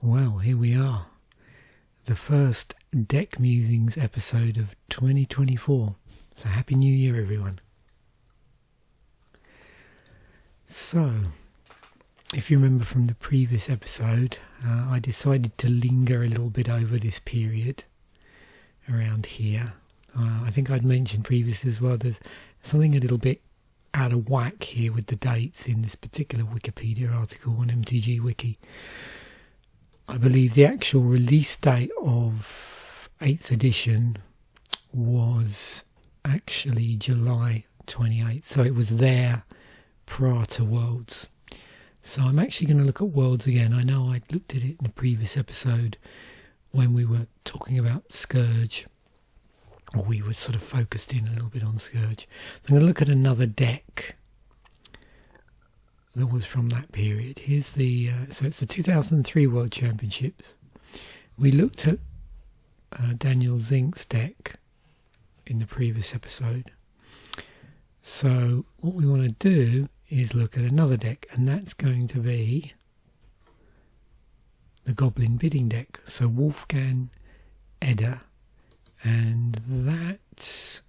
Well, here we are. The first Deck Musings episode of 2024. So Happy New Year, everyone. So, if you remember from the previous episode, I decided to linger a little bit over this period around here. I think I'd mentioned previously as well, there's something a little bit out of whack here with the dates in this particular Wikipedia article on MTG Wiki. I believe the actual release date of 8th edition was actually July 28th, so it was there prior to Worlds. So I'm actually going to look at Worlds again. I know I looked at it in the previous episode when we were talking about Scourge, or we were sort of focused in a little bit on Scourge. I'm going to look at another deck that was from that period. Here's the so it's the 2003 World Championships. We looked at Daniel Zink's deck in the previous episode. So what we want to do is look at another deck, and that's going to be the Goblin-Bidding deck. So Wolfgang Edder, and that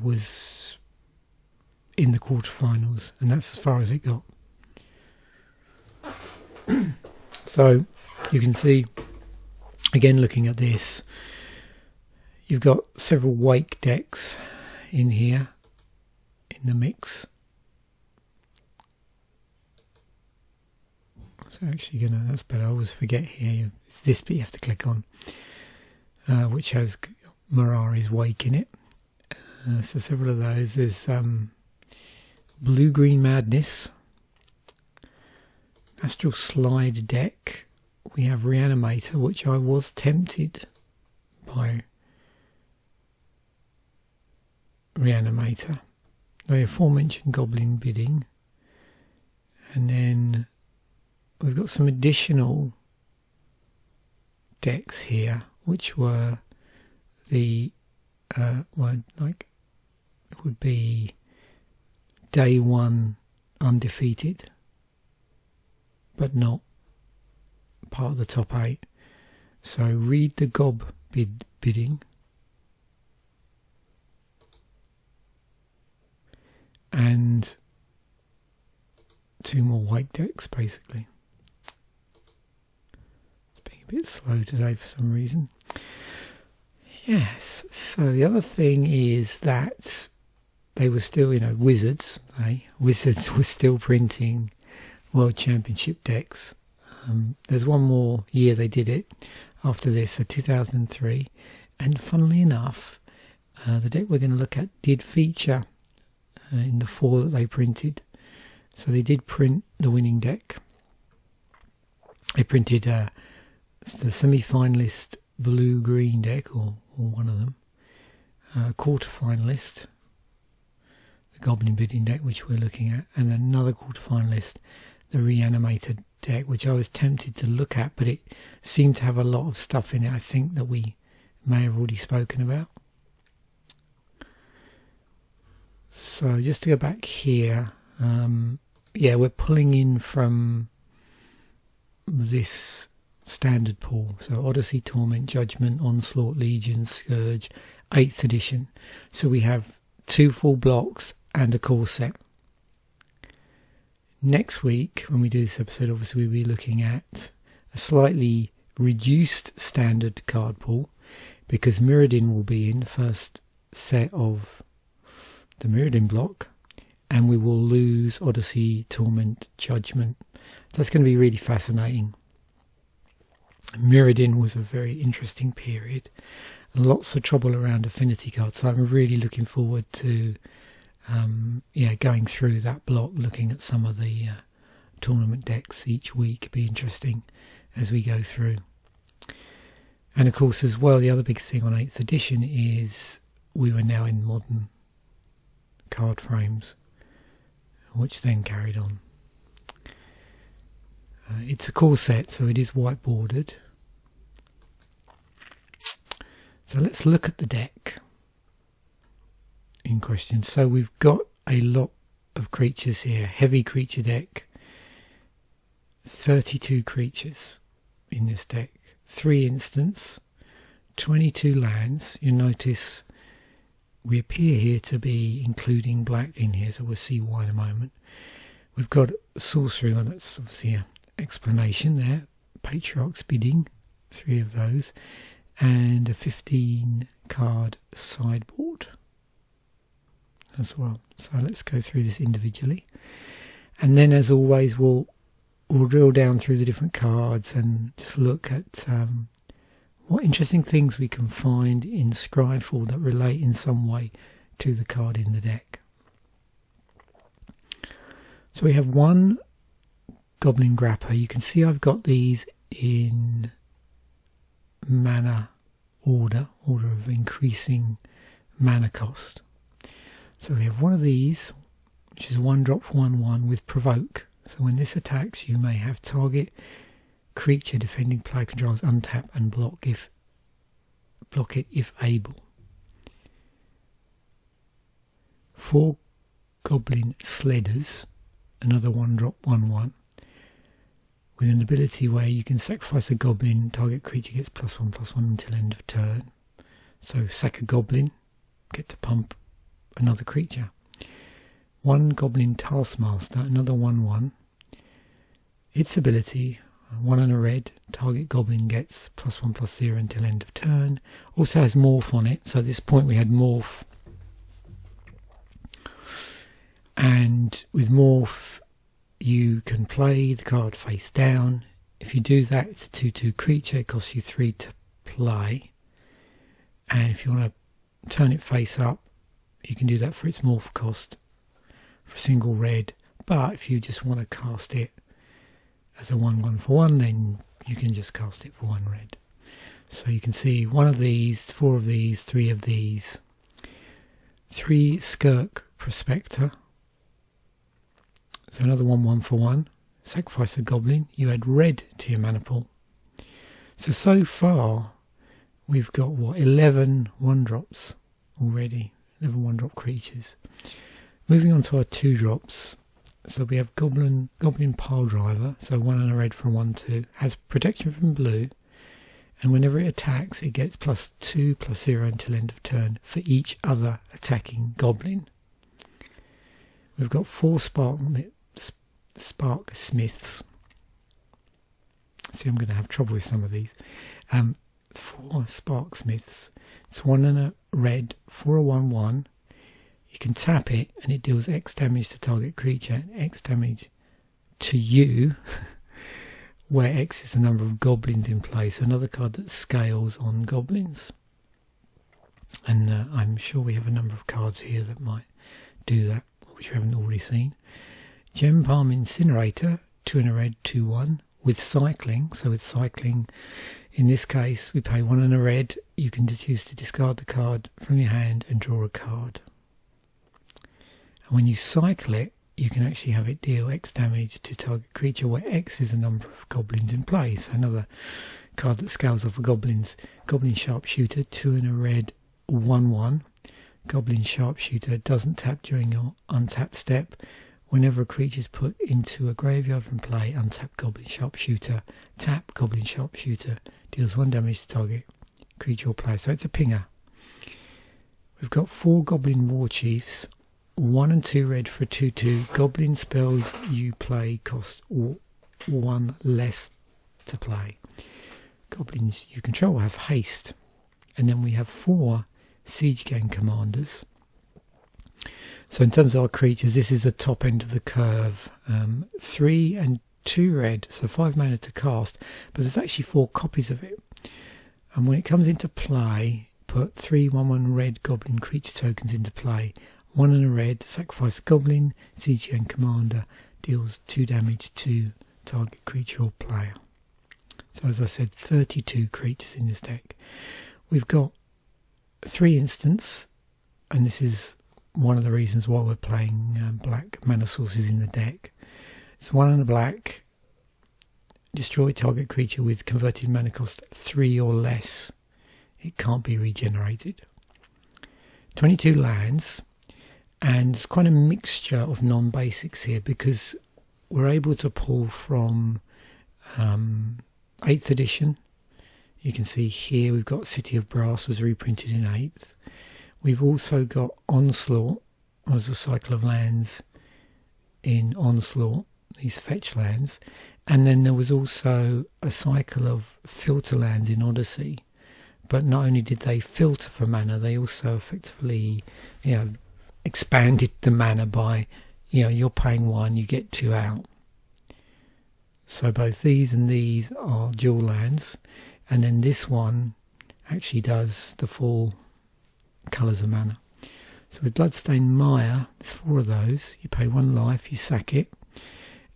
was in the quarterfinals, and that's as far as it got. So you can see, again looking at this, you've got several Wake decks in here in the mix. So actually that's better, I always forget here, it's this bit you have to click on, which has Mirari's Wake in it. So several of those. There's Blue-Green Madness, Astral Slide deck. We have Reanimator, which I was tempted by Reanimator. The aforementioned Goblin-Bidding. And then we've got some additional decks here, which were the it would be Day 1 undefeated, but not part of the top 8. So read the Gob-Bidding, and 2 more Wake decks basically. It's being a bit slow today for some reason. Yes, so the other thing is that they were still, Wizards were still printing World Championship decks. There's one more year they did it after this, so 2003. And funnily enough, the deck we're going to look at did feature in the 4 that they printed. So they did print the winning deck. They printed the semi-finalist blue-green deck, or one of them, quarter-finalist, the Goblin-Bidding deck, which we're looking at, and another quarter-finalist, the Reanimator deck, which I was tempted to look at, but it seemed to have a lot of stuff in it, I think, that we may have already spoken about. So just to go back here, we're pulling in from this standard pool. So Odyssey, Torment, Judgment, Onslaught, Legion, Scourge, 8th edition. So we have 2 full blocks and a core set. Next week, when we do this episode, obviously we'll be looking at a slightly reduced standard card pool, because Mirrodin will be in the first set of the Mirrodin block, and we will lose Odyssey, Torment, Judgment. That's going to be really fascinating. Mirrodin was a very interesting period. Lots of trouble around affinity cards, so I'm really looking forward to going through that block, looking at some of the tournament decks each week. It'll be interesting as we go through. And of course as well, the other big thing on 8th edition is we were now in modern card frames, which then carried on. It's a core set, so it is white bordered. So let's look at the deck in question. So we've got a lot of creatures here. Heavy creature deck, 32 creatures in this deck. 3 instants, 22 lands. You'll notice we appear here to be including black in here, so we'll see why in a moment. We've got sorcery, well, that's obviously an explanation there. Patriarch's Bidding, 3 of those, and a 15 card sideboard as well. So let's go through this individually, and then as always we'll drill down through the different cards and just look at what interesting things we can find in Scryfall that relate in some way to the card in the deck. So we have one Goblin Grappler. You can see I've got these in mana order of increasing mana cost. So we have one of these, which is 1-drop for 1/1 with Provoke. So when this attacks, you may have target creature defending player controls untap and block it if able. 4 Goblin Sledders, another 1-drop 1/1 with an ability where you can sacrifice a goblin, target creature gets +1/+1 until end of turn. So sack a goblin, get to pump another creature. 1 Goblin Taskmaster, another 1/1. Its ability, 1 and a red, target goblin gets +1/+0 until end of turn. Also has Morph on it, so at this point we had Morph. And with Morph, you can play the card face down. If you do that, it's a 2/2 creature, it costs you 3 to play. And if you want to turn it face up, you can do that for its Morph cost for a single red. But if you just want to cast it as a 1/1 for 1, then you can just cast it for 1 red. So you can see 1 of these, 4 of these, 3 of these. 3 Skirk Prospector. So another 1/1 for 1. Sacrifice a goblin. You add red to your mana pool. So far we've got what, 11 1-drops already. 11 1-drop creatures. Moving on to our 2-drops. So we have Goblin Piledriver, so 1 and a red for a 1/2, has protection from blue, and whenever it attacks it gets +2/+0 until end of turn for each other attacking goblin. We've got 4 Sparksmiths. See, I'm going to have trouble with some of these. 4 Sparksmiths. It's 1 and a red for a 1/1. You can tap it and it deals X damage to target creature and X damage to you, where X is the number of goblins in play. So another card that scales on goblins. And I'm sure we have a number of cards here that might do that, which we haven't already seen. Gempalm Incinerator, 2 and a red, 2/1 with cycling. So with cycling, in this case, we pay 1 and a red. You can choose to discard the card from your hand and draw a card. And when you cycle it, you can actually have it deal X damage to target creature, where X is the number of goblins in play. So another card that scales off of goblins. Goblin Sharpshooter, 2 and a red, 1/1. Goblin Sharpshooter doesn't tap during your untap step. Whenever a creature is put into a graveyard from play, untap Goblin Sharpshooter, tap Goblin Sharpshooter, deals 1 damage to target creature or player. So it's a pinger. We've got 4 Goblin Warchiefs, 1 and 2 red for a 2/2. Goblin spells you play cost 1 less to play. Goblins you control have haste. And then we have 4 Siege Gang Commanders. So in terms of our creatures, this is the top end of the curve. 3 and 2 red, so 5 mana to cast, but there's actually 4 copies of it. And when it comes into play, put 3 1/1 red goblin creature tokens into play. 1 and a red, sacrifice a goblin, Siege Gang Commander, deals 2 damage to target creature or player. So as I said, 32 creatures in this deck. We've got 3 instants, and this is one of the reasons why we're playing black mana sources in the deck. It's 1 and a black, destroy target creature with converted mana cost 3 or less. It can't be regenerated. 22 lands, and it's quite a mixture of non-basics here because we're able to pull from 8th edition. You can see here we've got City of Brass was reprinted in 8th. We've also got Onslaught as a cycle of lands in Onslaught, these fetch lands. And then there was also a cycle of filter lands in Odyssey. But not only did they filter for mana, they also effectively, expanded the mana by, you're paying 1, you get 2 out. So both these and these are dual lands. And then this one actually does the full colours of mana. So with Bloodstained Mire, there's 4 of those. You pay 1 life, you sack it,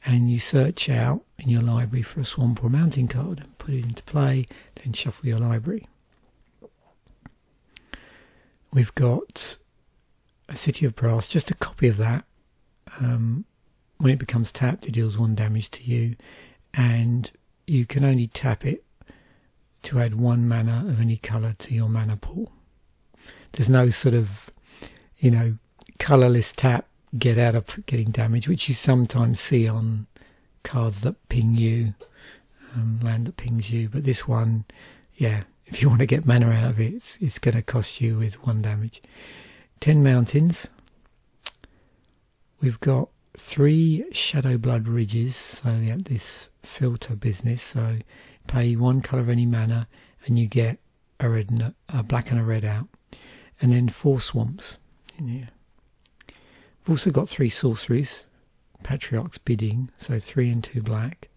and you search out in your library for a swamp or a mountain card and put it into play, then shuffle your library. We've got a City of Brass, just a copy of that. When it becomes tapped, it deals 1 damage to you, and you can only tap it to add 1 mana of any colour to your mana pool. There's no sort of, colourless tap, get out of getting damage, which you sometimes see on cards that ping you, land that pings you. But this one, if you want to get mana out of it, it's going to cost you with 1 damage. 10 mountains. We've got 3 Shadowblood Ridges, so this filter business. So pay 1 colour of any mana, and you get a black and a red out. And then 4 swamps in here. We've also got 3 sorceries, Patriarch's Bidding, so 3 and 2 black.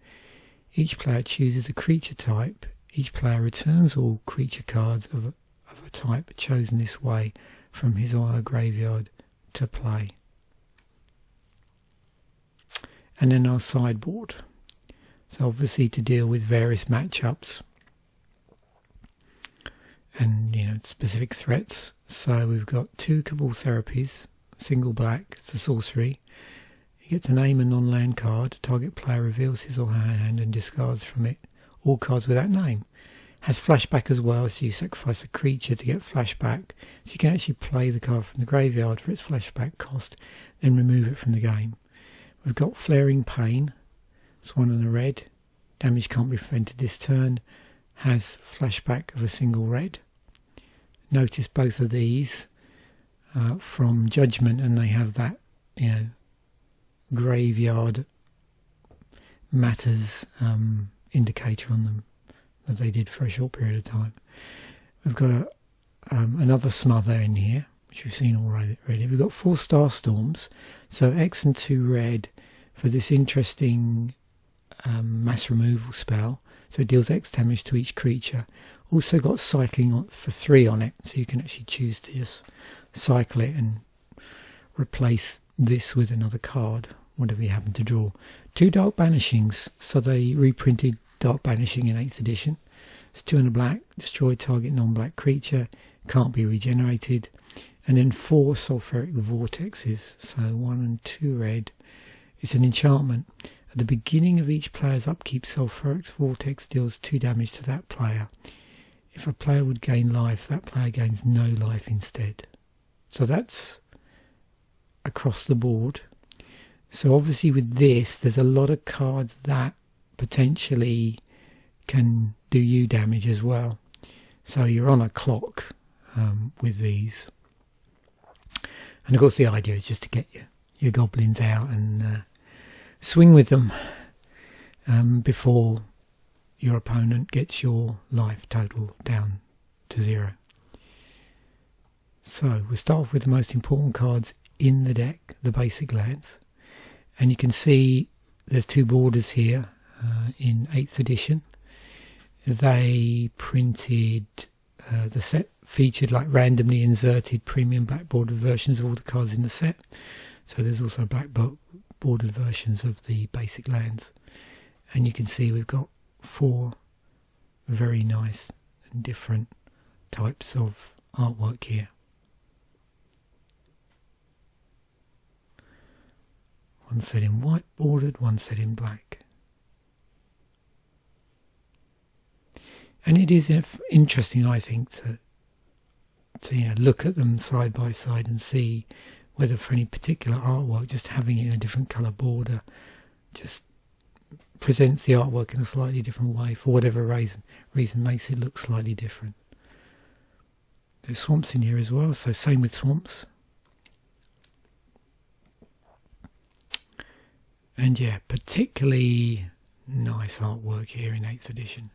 Each player chooses a creature type. Each player returns all creature cards of a type chosen this way from his or her graveyard to play. And then our sideboard. So obviously to deal with various matchups and specific threats. So we've got 2 Cabal Therapies, single black, it's a sorcery. You get to name a non-land card. Target player reveals his or her hand and discards from it all cards with that name. Has flashback as well, so you sacrifice a creature to get flashback. So you can actually play the card from the graveyard for its flashback cost, then remove it from the game. We've got Flaring Pain. It's 1 and a red. Damage can't be prevented this turn. Has flashback of a single red. Notice both of these from Judgment, and they have that, graveyard matters indicator on them that they did for a short period of time. We've got another Smother in here, which we've seen already. We've got 4 Starstorms, so X and 2 red for this interesting mass removal spell. So it deals X damage to each creature. Also got cycling for 3 on it, so you can actually choose to just cycle it and replace this with another card, whatever you happen to draw. 2 Dark Banishings, so they reprinted Dark Banishing in 8th edition. It's 2 and a black, destroy target non-black creature, can't be regenerated. And then 4 Sulfuric Vortexes, so 1 and 2 red. It's an enchantment. At the beginning of each player's upkeep, Sulfuric Vortex deals 2 damage to that player. If a player would gain life, that player gains no life instead. So that's across the board. So obviously with this, there's a lot of cards that potentially can do you damage as well. So you're on a clock with these. And of course the idea is just to get your goblins out and swing with them before your opponent gets your life total down to 0. So we'll start off with the most important cards in the deck, the basic lands. And you can see there's 2 borders here in 8th edition. They printed the set featured like randomly inserted premium black bordered versions of all the cards in the set. So there's also black bordered versions of the basic lands. And you can see we've got 4 very nice and different types of artwork here. One set in white bordered, one set in black. And it is interesting, I think, to look at them side by side and see whether for any particular artwork, just having it in a different colour border just presents the artwork in a slightly different way for whatever reason makes it look slightly different. There's swamps in here as well, so same with swamps. And yeah, particularly nice artwork here in 8th edition.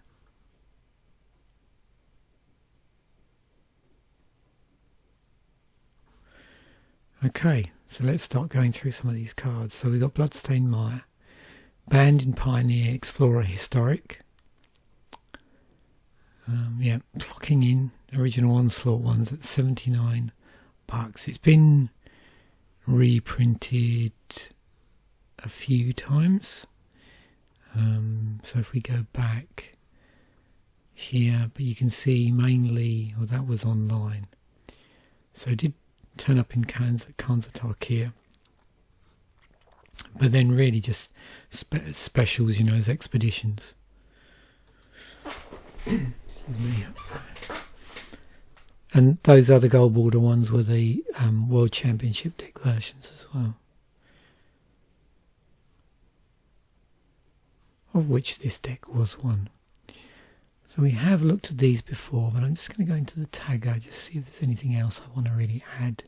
Okay, so let's start going through some of these cards. So we've got Bloodstained Mire, Banned in Pioneer, Explorer, Historic. Yeah, clocking in original Onslaught ones at $79. It's been reprinted a few times. So if we go back here, but you can see mainly, well, that was online. So it did turn up in Khans of Tarkir, but then really just specials, you know, as expeditions. Excuse me. And those other Gold Border ones were the World Championship deck versions as well, of which this deck was one. So we have looked at these before, but I'm just going to go into the tagger, just see if there's anything else I want to really add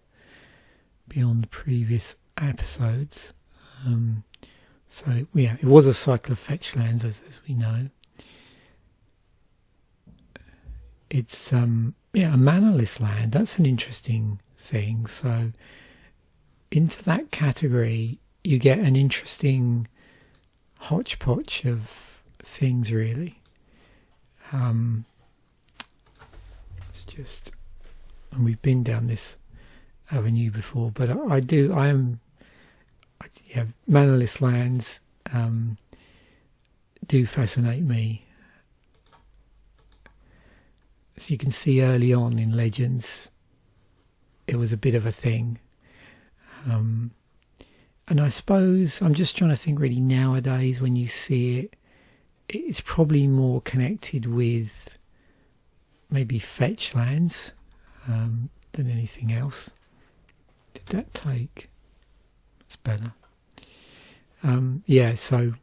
beyond the previous episodes. So yeah, it was a cycle of fetch lands, as we know. It's yeah, a manaless land. That's an interesting thing. So into that category, you get an interesting hodgepodge of things, really. It's just, and we've been down this avenue before, but yeah, manaless lands do fascinate me. So you can see early on in Legends, it was a bit of a thing. And I suppose, I'm just trying to think really nowadays when you see it, it's probably more connected with maybe fetch lands than anything else. Did that take? It's better. Yeah, so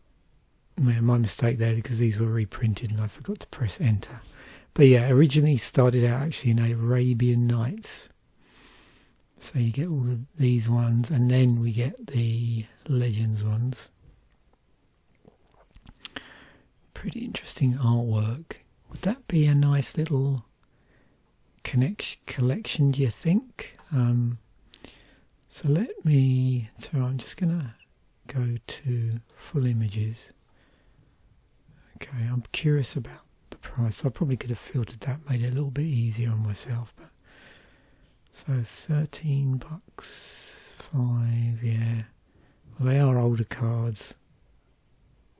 yeah, my mistake there, because these were reprinted and I forgot to press enter. But yeah, originally started out actually in Arabian Nights. So you get all of these ones, and then we get the Legends ones. Pretty interesting artwork. Would that be a nice little collection, do you think? So I'm just going to go to full images. Okay, I'm curious about the price. I probably could have filtered that, made it a little bit easier on myself. But so $13, 5, yeah. Well, they are older cards.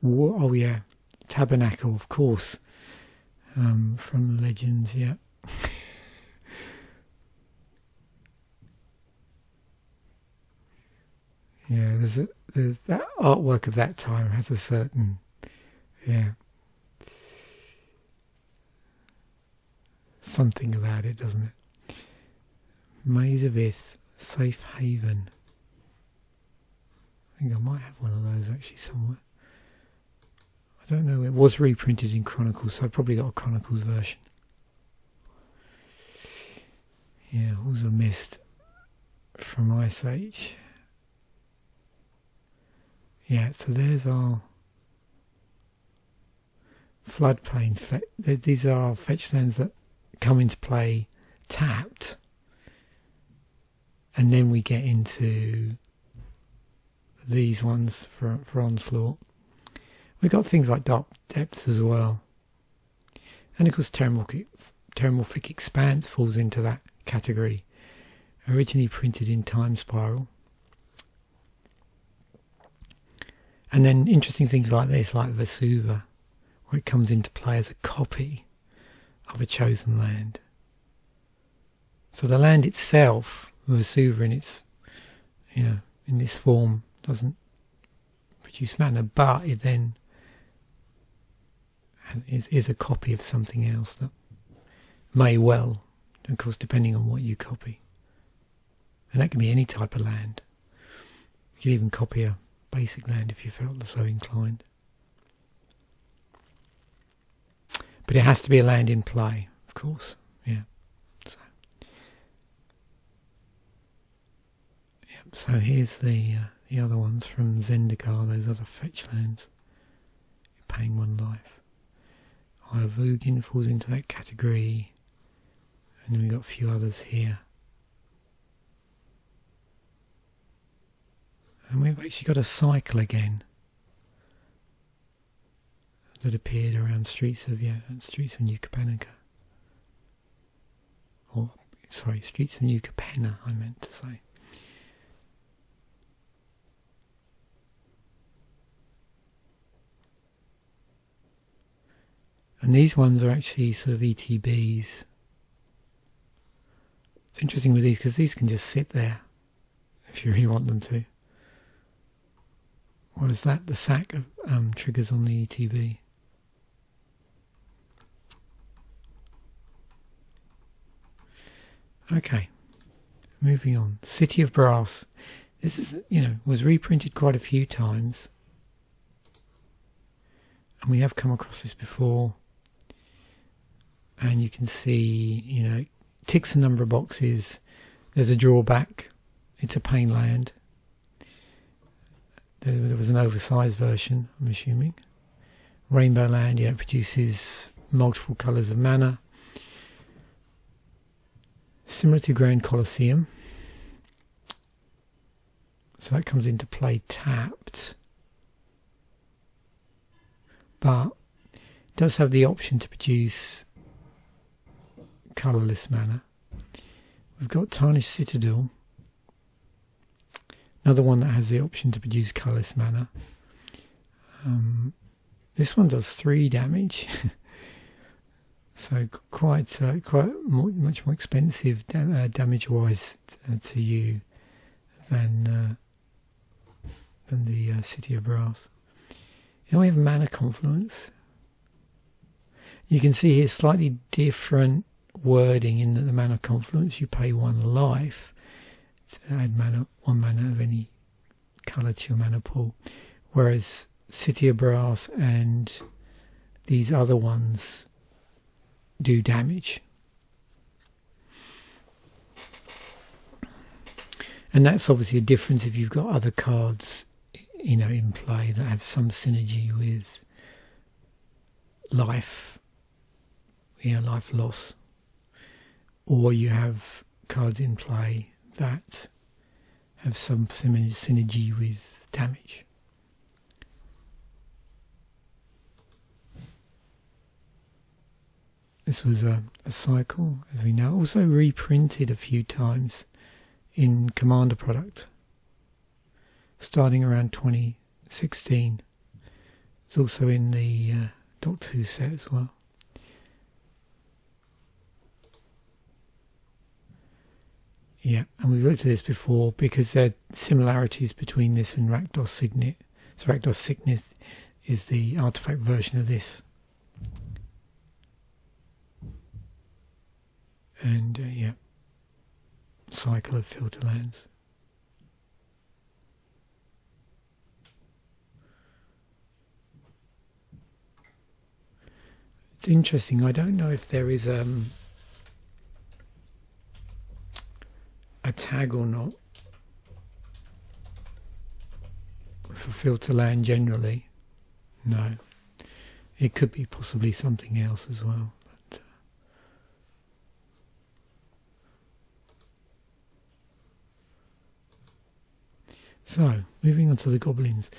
Oh yeah, Tabernacle, of course, from Legends, yeah. Yeah, there's that artwork of that time has a certain, yeah, something about it, doesn't it? Maze of Ith, Safe Haven. I think I might have one of those actually somewhere. I don't know, it was reprinted in Chronicles, so I probably got a Chronicles version. Yeah, Halls of Mist from Ice Age. Yeah, so there's our Floodplain. These are our fetch lands that come into play tapped. And then we get into these ones for Onslaught. We've got things like Dark Depths as well. And of course Terramorphic Expanse falls into that category. Originally printed in Time Spiral. And then interesting things like this, like Vesuva, where it comes into play as a copy of a chosen land. So the land itself, Vesuva in its, in this form, doesn't produce mana, but it then is a copy of something else that may well, of course, depending on what you copy. And that can be any type of land. You can even copy a basic land if you felt so inclined. But it has to be a land in play, of course. Yeah. So here's the other ones from Zendikar, those other fetch lands. You're paying 1 life. Eye of Ugin falls into that category. And then we've got a few others here. And we've actually got a cycle again that appeared around Streets of New Capenna. Or, sorry, Streets of New Capenna, I meant to say. And these ones are actually sort of ETBs. It's interesting with these because these can just sit there if you really want them to. Whereas the sack of triggers on the ETB. Okay, moving on. City of Brass. This is, was reprinted quite a few times. And we have come across this before. And you can see, it ticks a number of boxes. There's a drawback. It's a pain land. There was an oversized version, I'm assuming. Rainbow land, it produces multiple colours of mana. Similar to Grand Colosseum. So that comes into play tapped. But it does have the option to produce colourless mana. We've got Tarnished Citadel, another one that has the option to produce colourless mana. This one does 3 damage, so quite much more expensive damage-wise to you than the City of Brass. We have Mana Confluence. You can see here slightly different wording in that the Mana Confluence, you pay 1 life to add 1 mana of any colour to your mana pool, whereas City of Brass and these other ones do damage. And that's obviously a difference if you've got other cards in play that have some synergy with life loss, or you have cards in play that have some synergy with damage. This was a cycle, as we know, also reprinted a few times in Commander product, starting around 2016. It's also in the Doctor Who set as well. Yeah, and we've looked at this before because there are similarities between this and Rakdos Signet. So Rakdos Signet is the artifact version of this. And yeah, cycle of filter lands. It's interesting, I don't know if there is a tag or not for filter land generally. No, it could be possibly something else as well. But so moving on to the goblins.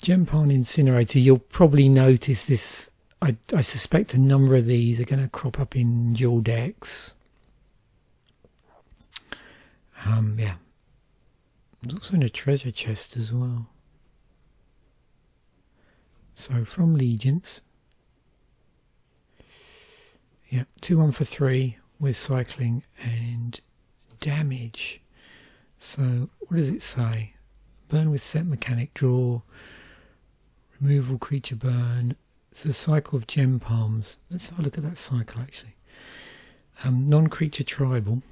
Gempalm Incinerator, you'll probably notice this. I suspect a number of these are going to crop up in dual decks. Yeah. There's also in a treasure chest as well. So from Legions. Yeah, 2-1 for 3 with cycling and damage. So what does it say? Burn with set mechanic, draw, removal creature burn. It's a cycle of Gempalms. Let's have a look at that cycle actually. Non-creature tribal.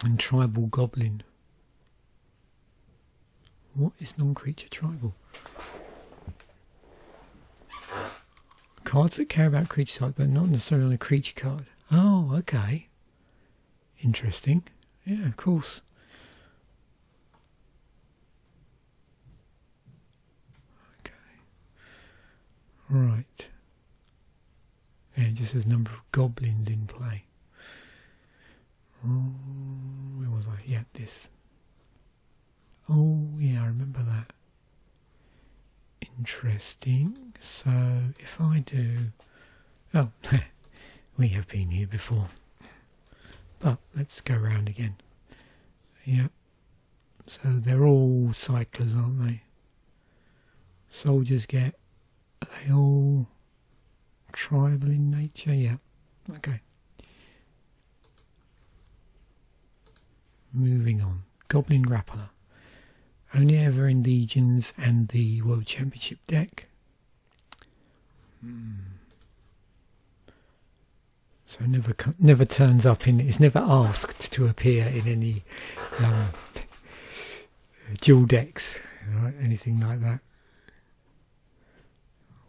And tribal goblin. What is non-creature tribal? Cards that care about creature type, but not necessarily on a creature card. Oh, okay. Interesting. Yeah, of course. Okay. Right. Yeah, it just says number of goblins in play. Oh, where was I? Yeah, this. Oh, yeah, I remember that. Interesting. So, if I do... Oh, we have been here before. But let's go around again. Yep. So they're all cyclers, aren't they? Soldiers get... Are they all tribal in nature? Yeah. Okay. Moving on. Goblin Grappler. Only ever in Legions and the World Championship deck. So never turns up in. It's never asked to appear in any dual decks, right? Anything like that.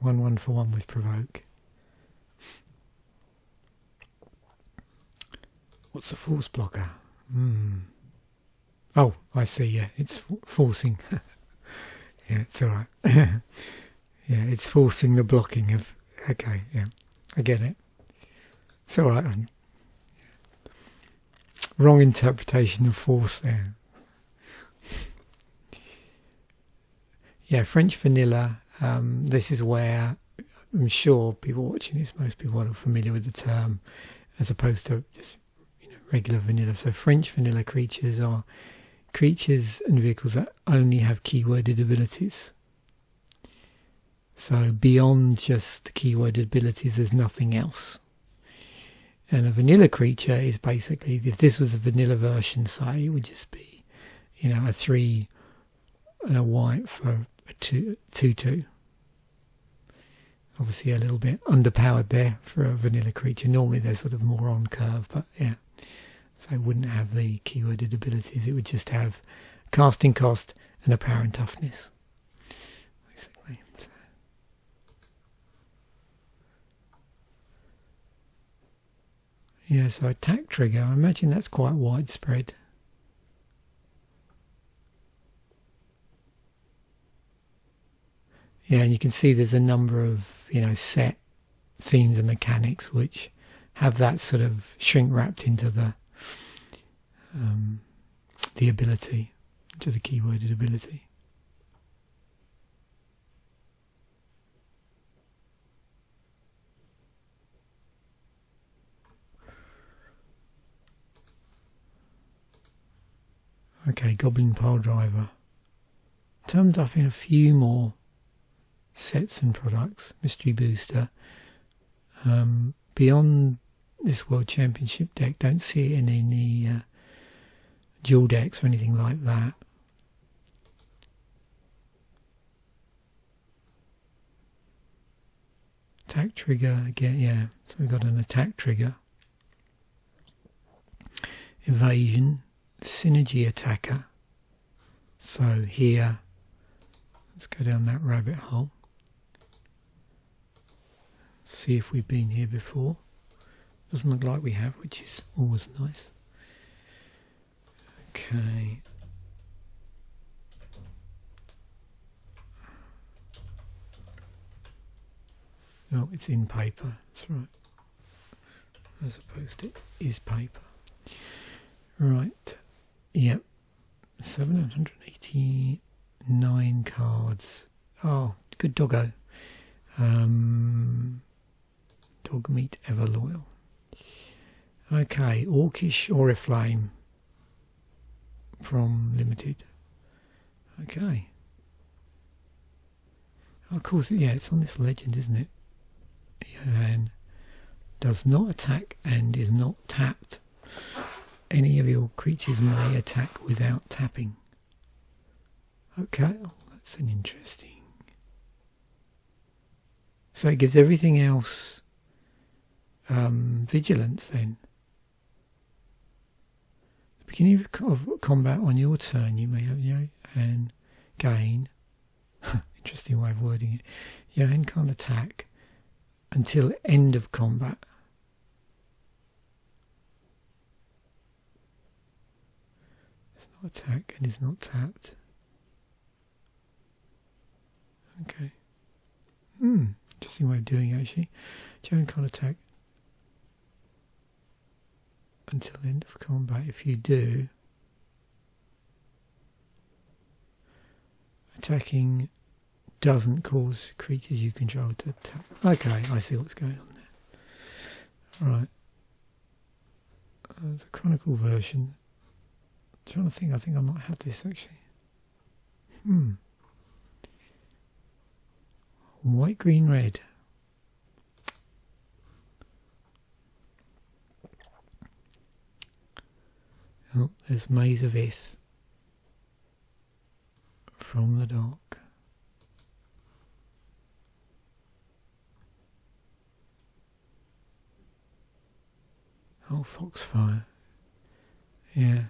1/1 for 1 with provoke. What's the force blocker? Oh, I see, yeah, it's forcing. Yeah, it's alright. Yeah, it's forcing the blocking of... Okay, yeah, I get it. It's alright. Wrong interpretation of force there. Yeah, French vanilla, this is where I'm sure people watching this, most people are familiar with the term, as opposed to just regular vanilla. So French vanilla creatures are creatures and vehicles that only have keyworded abilities. So beyond just keyworded abilities, there's nothing else. And a vanilla creature is basically, if this was a vanilla version, say, it would just be, a 3 and a white for a 2/2. Obviously a little bit underpowered there for a vanilla creature. Normally they're sort of more on curve, but yeah. So it wouldn't have the keyworded abilities. It would just have casting cost and a power and toughness, basically. So. Yeah, so attack trigger, I imagine that's quite widespread. Yeah, and you can see there's a number of, set themes and mechanics which have that sort of shrink wrapped into the ability, to the keyworded ability. Okay, Goblin Piledriver. Turned up in a few more sets and products. Mystery Booster. Beyond this World Championship deck, don't see it in any dual decks or anything like that. Attack trigger again, yeah. So we've got an attack trigger. Evasion, synergy attacker. So here, let's go down that rabbit hole. See if we've been here before. Doesn't look like we have, which is always nice. Okay. Oh, it's in paper. That's right. As opposed to it is paper. Right. Yep. 789 cards. Oh, good doggo. Dog meat ever loyal. Okay, Orcish Oriflame from Limited. Okay. Of course, yeah, it's on this legend, isn't it? And does not attack and is not tapped. Any of your creatures may attack without tapping. Okay, oh, that's an interesting. So it gives everything else vigilance then. The beginning of combat on your turn, you may have and gain. Interesting way of wording it. Your hand can't attack. until end of combat. It's not attack and it's not tapped. Okay. Interesting way of doing it, actually. During can't attack until end of combat. If you do, attacking doesn't cause creatures you control to tap. Okay, I see what's going on there. Right. The Chronicle version. I'm trying to think, I think I might have this actually. White, green, red. Oh, there's Maze of Ith. From the Dark. Oh, Foxfire. Yeah.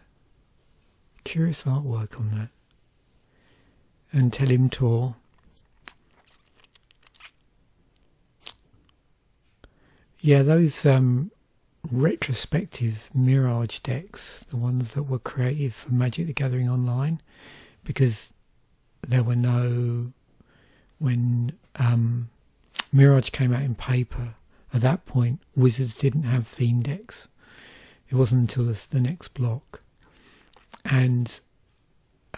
Curious artwork on that. And Tell Him Tor. Yeah, those retrospective Mirage decks, the ones that were created for Magic the Gathering Online, because there were no, when Mirage came out in paper, at that point Wizards didn't have theme decks. It wasn't until the next block. And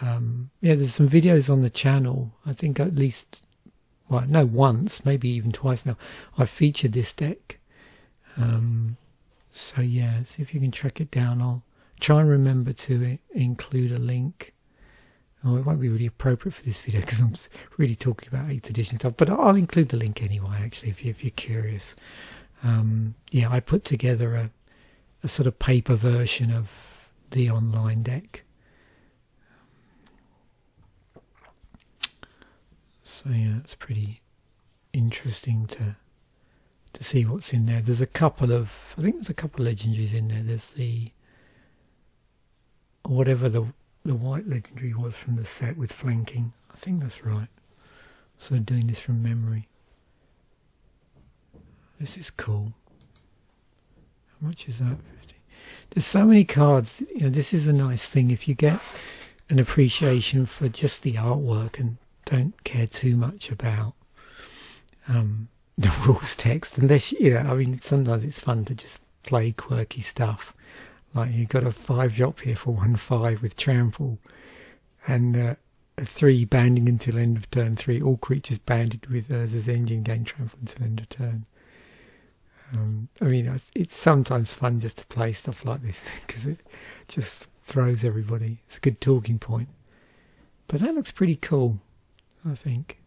yeah, there's some videos on the channel, I think at least, well, no, once, maybe even twice now, I've featured this deck. So yeah, see if you can track it down. I'll try and remember to include a link. Oh, it won't be really appropriate for this video because I'm really talking about 8th edition stuff, but I'll include the link anyway, actually, if you're curious. Yeah, I put together a sort of paper version of the online deck. So yeah, it's pretty interesting to see what's in there. There's a couple of, I think there's a couple of legendaries in there. There's the, whatever the white legendary was from the set with flanking. I think that's right. So doing this from memory. This is cool. How much is that? 50. There's so many cards. You know, this is a nice thing if you get an appreciation for just the artwork and don't care too much about the rules text, unless, you know, I mean, sometimes it's fun to just play quirky stuff. Like you've got a 5-drop here for 1/5 with trample, and a 3 banding until end of turn 3. All creatures banded with Urza's engine gain trample until end of turn. I mean, it's sometimes fun just to play stuff like this because it just throws everybody. It's a good talking point. But that looks pretty cool, I think.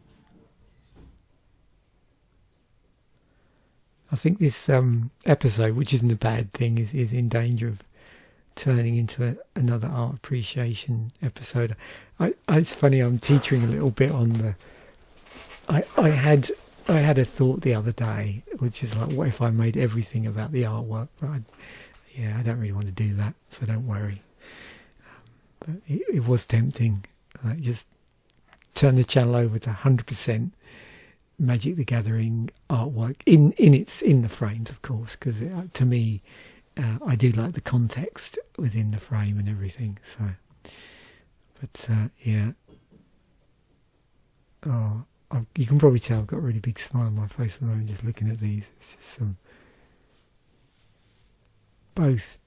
I think this episode, which isn't a bad thing, is in danger of turning into another art appreciation episode. It's funny, I'm teetering a little bit on the... I had a thought the other day, which is like, what if I made everything about the artwork? But I don't really want to do that, so don't worry. But it was tempting. Just turn the channel over to 100% Magic the Gathering artwork in the frames, of course, because to me, I do like the context within the frame and everything. So, but yeah. Oh, you can probably tell I've got a really big smile on my face at the moment just looking at these. It's just both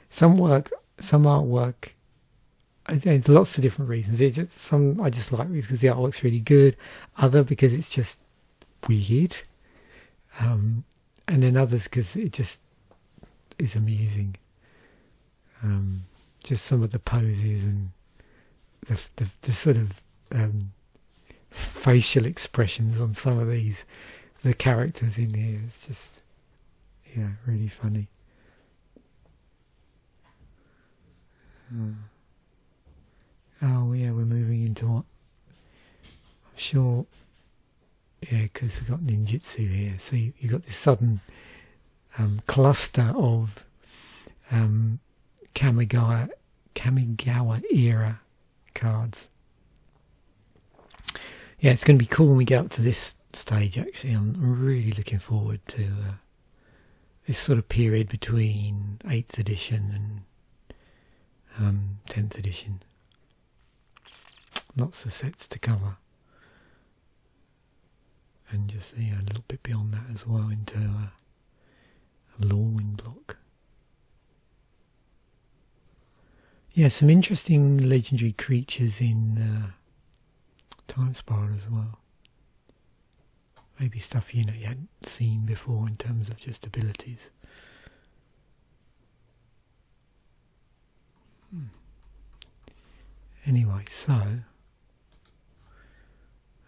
some artwork. There's lots of different reasons. I just like these because the artwork's really good. Other because it's just weird, and then others because it just is amusing. Just some of the poses and the sort of facial expressions on some of the characters in here. It's just, yeah, really funny. Oh yeah, we're moving into what? I'm sure, yeah, because we've got ninjutsu here. So you've got this sudden cluster of Kamigawa era cards. Yeah, it's going to be cool when we get up to this stage actually. I'm really looking forward to this sort of period between 8th edition and 10th edition. Lots of sets to cover. And just a little bit beyond that as well into a Lorwyn block. Yeah, some interesting legendary creatures in Time Spiral as well. Maybe stuff you hadn't seen before in terms of just abilities. Anyway, so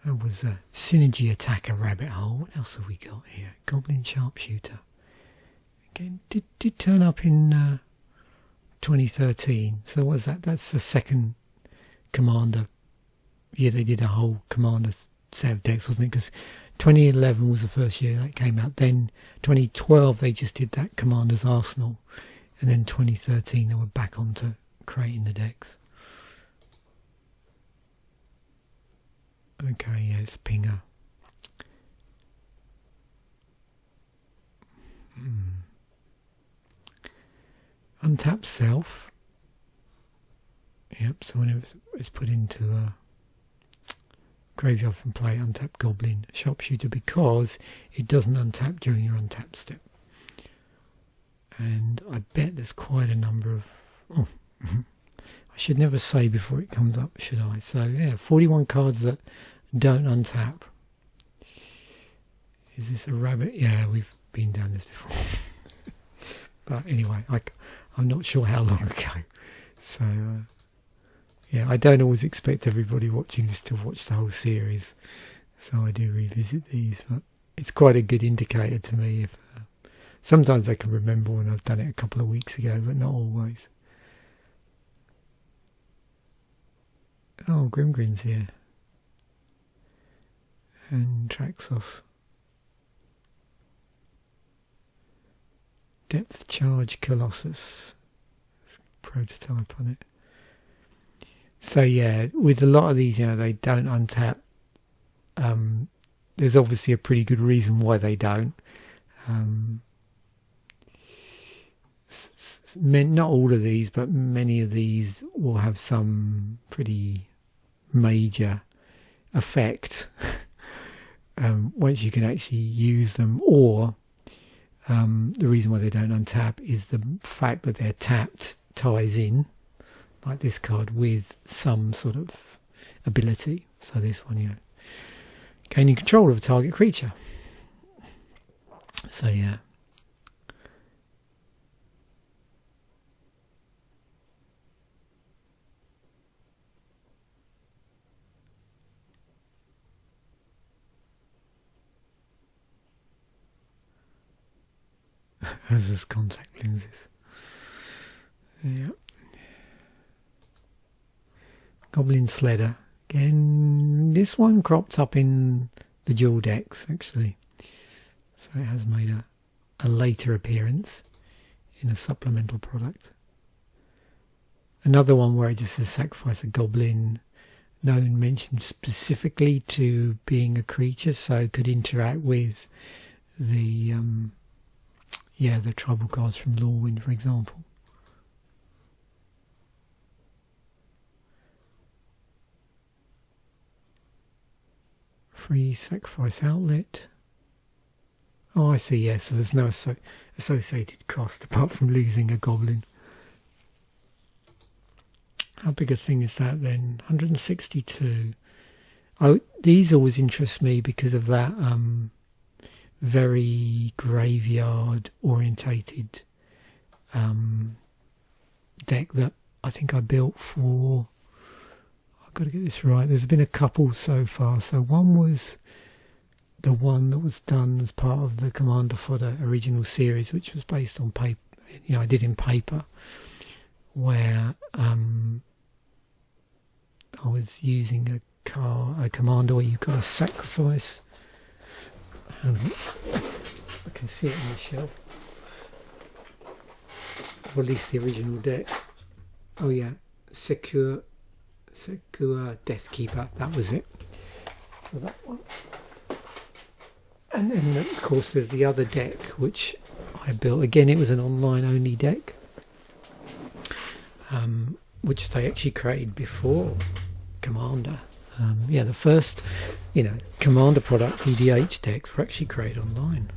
that was a Synergy Attacker Rabbit Hole. What else have we got here? Goblin Sharpshooter. Again, did turn up in 2013. So what was that? That's the second Commander. Yeah, they did a whole Commander set of decks, wasn't it? Because 2011 was the first year that came out. Then 2012 they just did that Commander's Arsenal. And then 2013 they were back onto creating the decks. Okay, yeah, it's Pinger. Untap Self. Yep, so whenever it's put into a graveyard from play, untap Goblin Sharpshooter, because it doesn't untap during your untap step. And I bet there's quite a number of... Oh, I should never say before it comes up, should I? So yeah, 41 cards that don't untap. Is this a rabbit? Yeah, we've been down this before. But anyway, I'm not sure how long ago. So yeah, I don't always expect everybody watching this to watch the whole series. So I do revisit these, but it's quite a good indicator to me. If sometimes I can remember when I've done it a couple of weeks ago, but not always. Oh, Grimgrin's here. And Traxos. Depth Charge Colossus. Prototype on it. So yeah, with a lot of these, they don't untap. There's obviously a pretty good reason why they don't. Not all of these, but many of these will have some pretty major effect once you can actually use them, or the reason why they don't untap is the fact that they're tapped ties in, like this card, with some sort of ability. So this one, gaining control of a target creature. So yeah. As his contact lenses. Yeah. Goblin Sledder. Again, this one cropped up in the dual decks, actually. So it has made a later appearance in a supplemental product. Another one where it just says sacrifice a goblin. No mention specifically to being a creature, so could interact with the the tribal cards from Lorwyn, for example. Free sacrifice outlet. Oh, I see, yes. So there's no associated cost apart from losing a goblin. How big a thing is that then? 162. Oh, these always interest me because of that very graveyard orientated deck that I think I built for... I've got to get this right. There's been a couple so far. So one was the one that was done as part of the Commander Fodder original series, which was based on paper. I did in paper, where I was using a commander where you've got to sacrifice. I can see it on the shelf. Or at least the original deck. Oh yeah, Secure Deathkeeper, that was it. So that one. And then of course there's the other deck which I built. Again, it was an online only deck, which they actually created before Commander. Yeah, the first, Commander product EDH decks were actually created online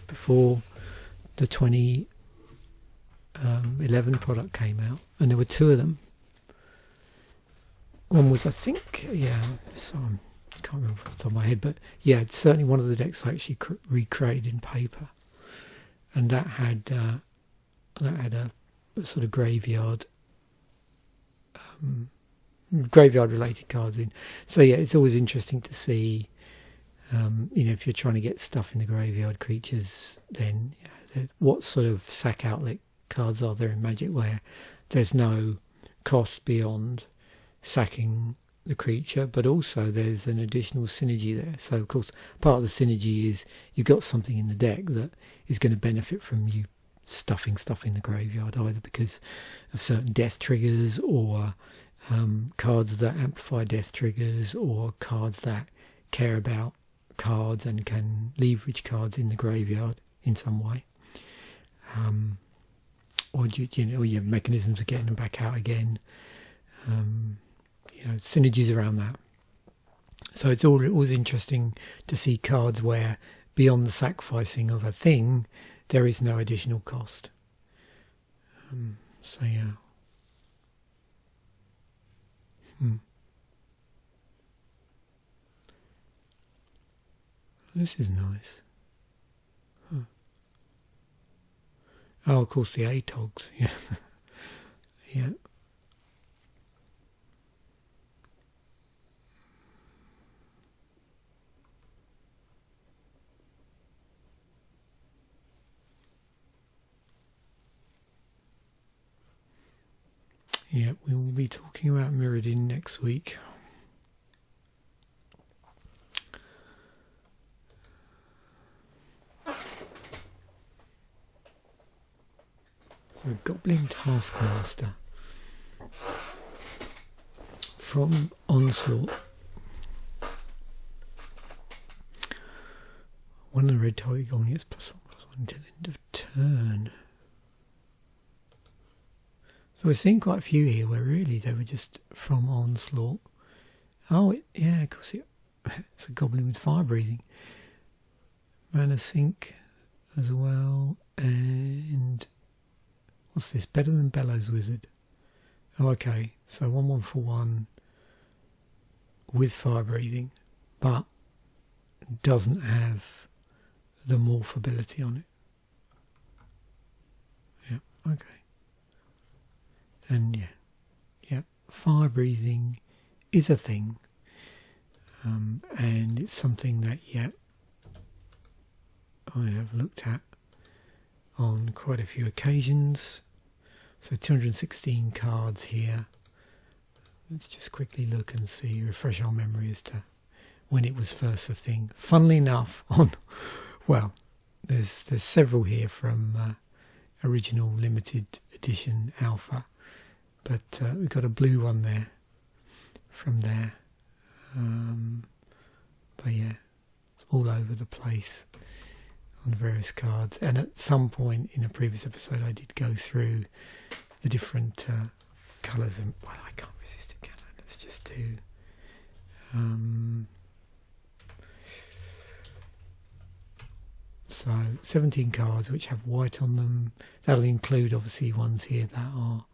before the 2011 product came out, and there were two of them. One was, I think, so I can't remember off the top of my head, but yeah, it's certainly one of the decks I actually recreated in paper, and that had a sort of graveyard related cards in. So yeah, it's always interesting to see, if you're trying to get stuff in the graveyard creatures, then what sort of sack outlet cards are there in Magic where there's no cost beyond sacking the creature, but also there's an additional synergy there. So of course part of the synergy is you've got something in the deck that is going to benefit from you stuffing stuff in the graveyard, either because of certain death triggers, or cards that amplify death triggers, or cards that care about cards and can leverage cards in the graveyard in some way, or you have mechanisms of getting them back out again. Synergies around that. So it's always interesting to see cards where beyond the sacrificing of a thing there is no additional cost. So yeah. This is nice. Huh. Oh, of course the ATOGs. Yeah. Yeah. Yeah, we will be talking about Mirrodin next week. So Goblin Taskmaster from Onslaught. One of the red target goblin gets +1/+1 until end of turn. So we're seeing quite a few here where really they were just from Onslaught. Oh, of course it's a goblin with fire breathing. Mana sink as well, and what's this? Better than Bellows Wizard. Oh, okay, so 1/1 for 1 with fire breathing, but doesn't have the morph ability on it. Yeah, okay. And yeah, fire breathing is a thing, and it's something that I have looked at on quite a few occasions. So 216 cards here. Let's just quickly look and see, refresh our memory as to when it was first a thing. Funnily enough, there's several here from original limited edition alpha. But we've got a blue one there from there. But yeah, it's all over the place on various cards. And at some point in a previous episode I did go through the different colours, and I can't resist it, can I? Let's just do so 17 cards which have white on them. That'll include obviously ones here that are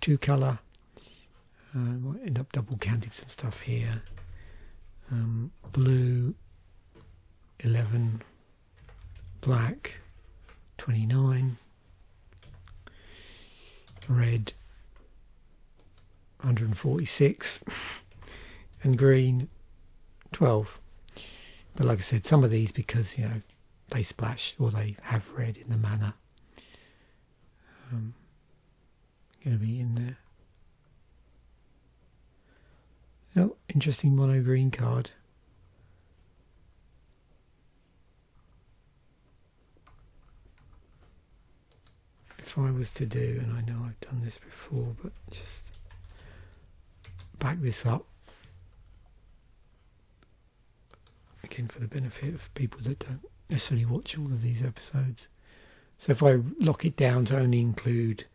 2 colour. Might end up double counting some stuff here. Blue 11, black 29, red 146, and green 12. But like I said, some of these, because they splash or they have red in the mana, going to be in there. Oh, interesting mono green card. If I was to do, and I know I've done this before, but just back this up again for the benefit of people that don't necessarily watch all of these episodes. So if I lock it down to only include,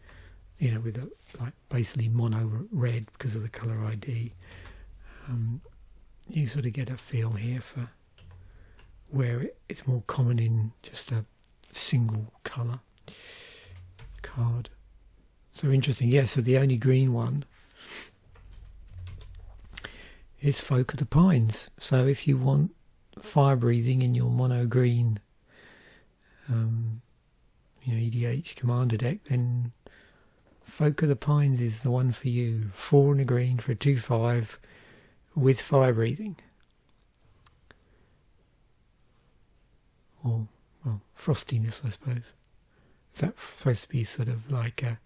with like basically mono red because of the colour ID, you sort of get a feel here for where it's more common in just a single colour card. So interesting, yeah, so the only green one is Folk of the Pines. So if you want fire breathing in your mono green EDH commander deck, then Folk of the Pines is the one for you. 4 and a green for a 2/5 with fire breathing. Or, well, frostiness, I suppose. Is that supposed to be sort of like a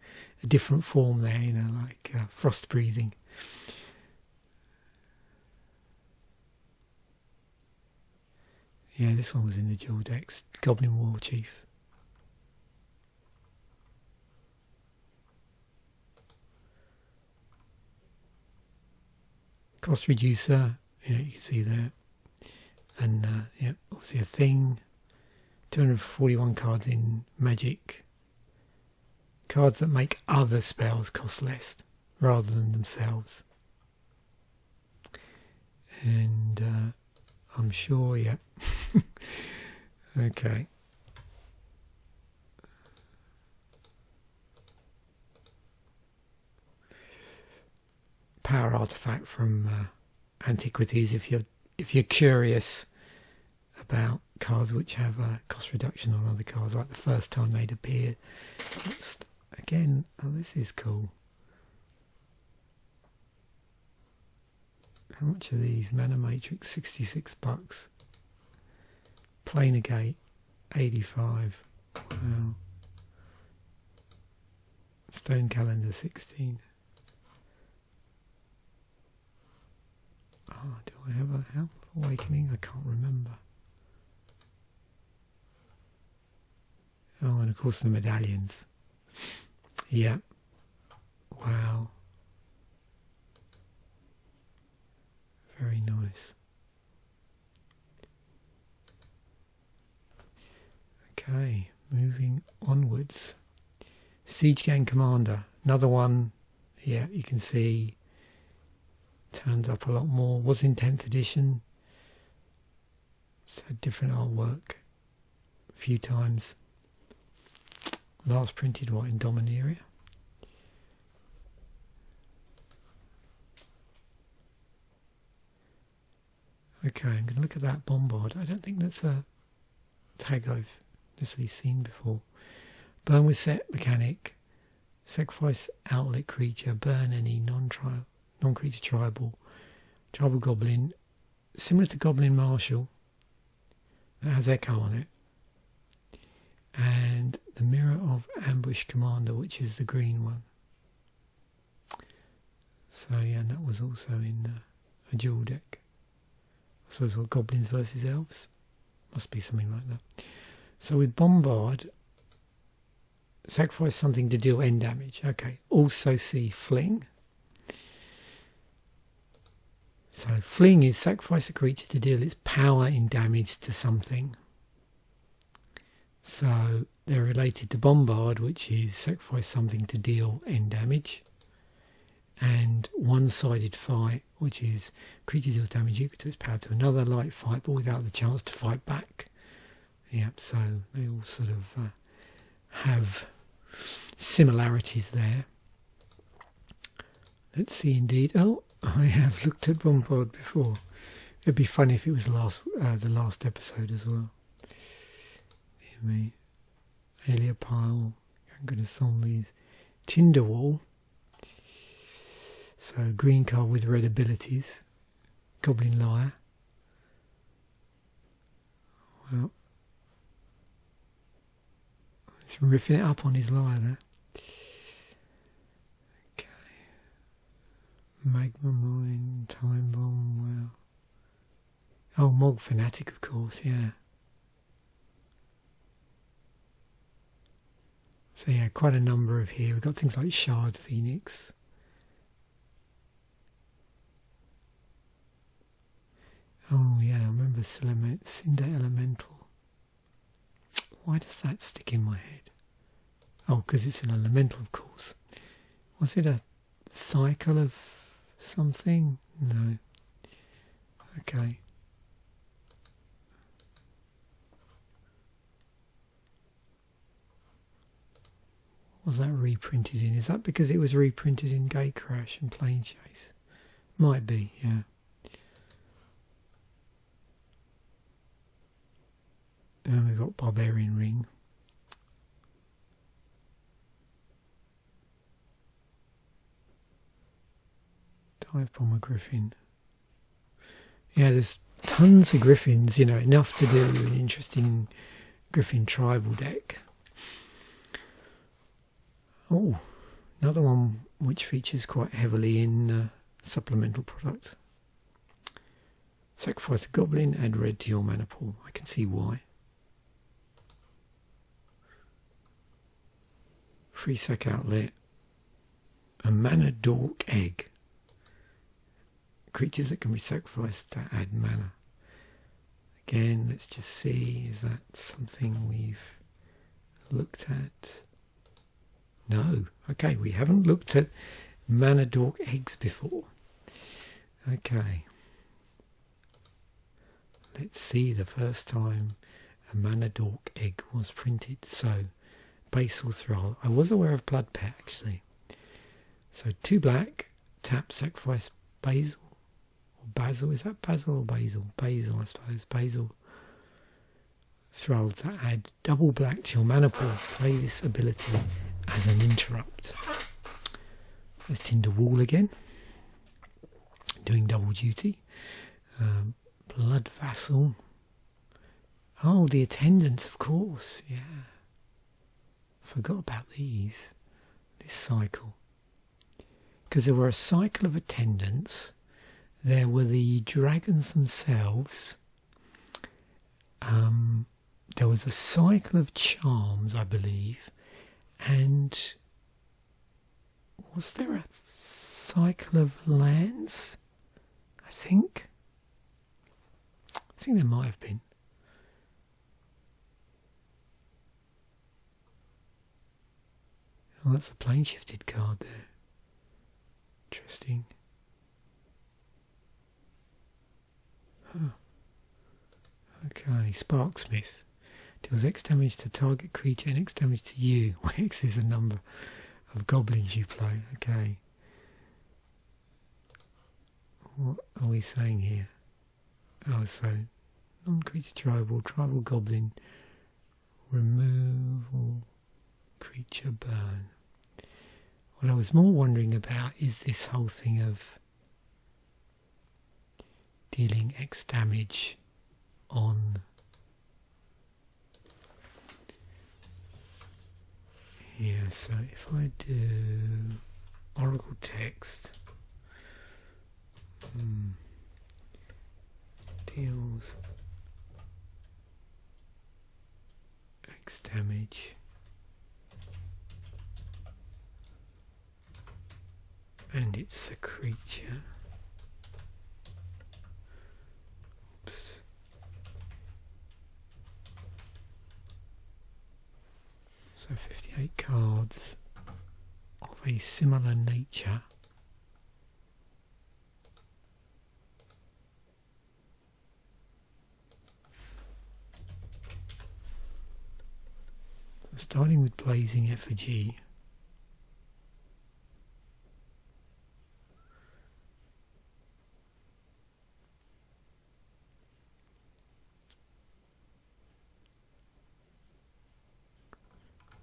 different form there, like frost breathing? Yeah, this one was in the dual decks. Goblin Warchief. Cost reducer, you can see that. And obviously a thing. 241 cards in Magic. Cards that make other spells cost less rather than themselves. And I'm sure, yeah. Okay. Power artifact from Antiquities. If you're curious about cards which have a cost reduction on other cards, like the first time they'd appear. Again, this is cool. How much are these? Mana Matrix, $66. Planar Gate, 85. Wow. Stone Calendar, 16. Oh, do I have a Helm of Awakening? I can't remember. Oh, and of course the medallions. Yeah. Wow. Very nice. Okay, moving onwards. Siege Gang Commander. Another one. Yeah, you can see turns up a lot more. Was in 10th edition. So different artwork a few times. Last printed, in Dominaria? Okay, I'm going to look at that Bombard. I don't think that's a tag I've necessarily seen before. Burn with set mechanic. Sacrifice outlet creature. Burn any non-creature tribal goblin. Similar to Goblin Marshal. That has Echo on it. And the Mirror of Ambush Commander, which is the green one. So yeah, and that was also in a dual deck. I suppose what, Goblins versus Elves? Must be something like that. So with Bombard, sacrifice something to deal end damage. Okay, also see Fling. So Fling is sacrifice a creature to deal its power in damage to something. So they're related to Bombard, which is sacrifice something to deal end damage. And One-Sided Fight, which is creature deals damage equal to its power to another light fight, but without the chance to fight back. Yep, so they all sort of have similarities there. Let's see indeed. Oh, I have looked at Bombard before. It'd be funny if it was the last episode as well. Me. Heliopile, Good as Zombies, Tinderwall. So green card with red abilities. Goblin Liar. Well, he's riffing it up on his liar there. Okay. Magma Mine, Time Bomb, well. Oh, Mog Fanatic, of course, yeah. So yeah, quite a number of here. We've got things like Shard Phoenix. Oh yeah, I remember Cinder Elemental. Why does that stick in my head? Oh, because it's an elemental, of course. Was it a cycle of something? No. Okay. Was that reprinted in? Is that because it was reprinted in Gatecrash and Plane Chase? Might be, yeah. And we've got Barbarian Ring. Dive Bomber Griffin. Yeah, there's tons of Griffins, you know, enough to do an interesting Griffin tribal deck. Oh, another one which features quite heavily in supplemental product. Sacrifice a goblin, add red to your mana pool. I can see why. Free sack outlet. A mana dork egg. Creatures that can be sacrificed to add mana. Again, let's just see, is that something we've looked at? No. Okay, we haven't looked at mana dork eggs before. Okay. Let's see the first time a mana dork egg was printed. So, Basal Thrall. I was aware of Blood Pet actually. So 2 black, tap, sacrifice Basil. Or Basil, is that Basil or Basil? Basil, I suppose. Basil. Thrall to add double black to your mana pool. Play this ability as an interrupt. There's Tinder Wall again. Doing double duty. Blood Vassal. Oh, the attendants, of course. Yeah. Forgot about these. This cycle. Because there were a cycle of attendants. There were the dragons themselves. There was a cycle of charms, I believe. And was there a cycle of lands? I think there might have been. Oh, that's a plane shifted card there. Interesting. Huh. Okay, Sparksmith. Deals X damage to target creature and X damage to you. X is the number of goblins you play. Okay. What are we saying here? Oh, so non-creature tribal goblin, removal, creature burn. What I was more wondering about is this whole thing of dealing X damage on here. So if I do Oracle text, deals X damage and it's a creature. Oops. So 58 cards of a similar nature. So starting with Blazing Effigy.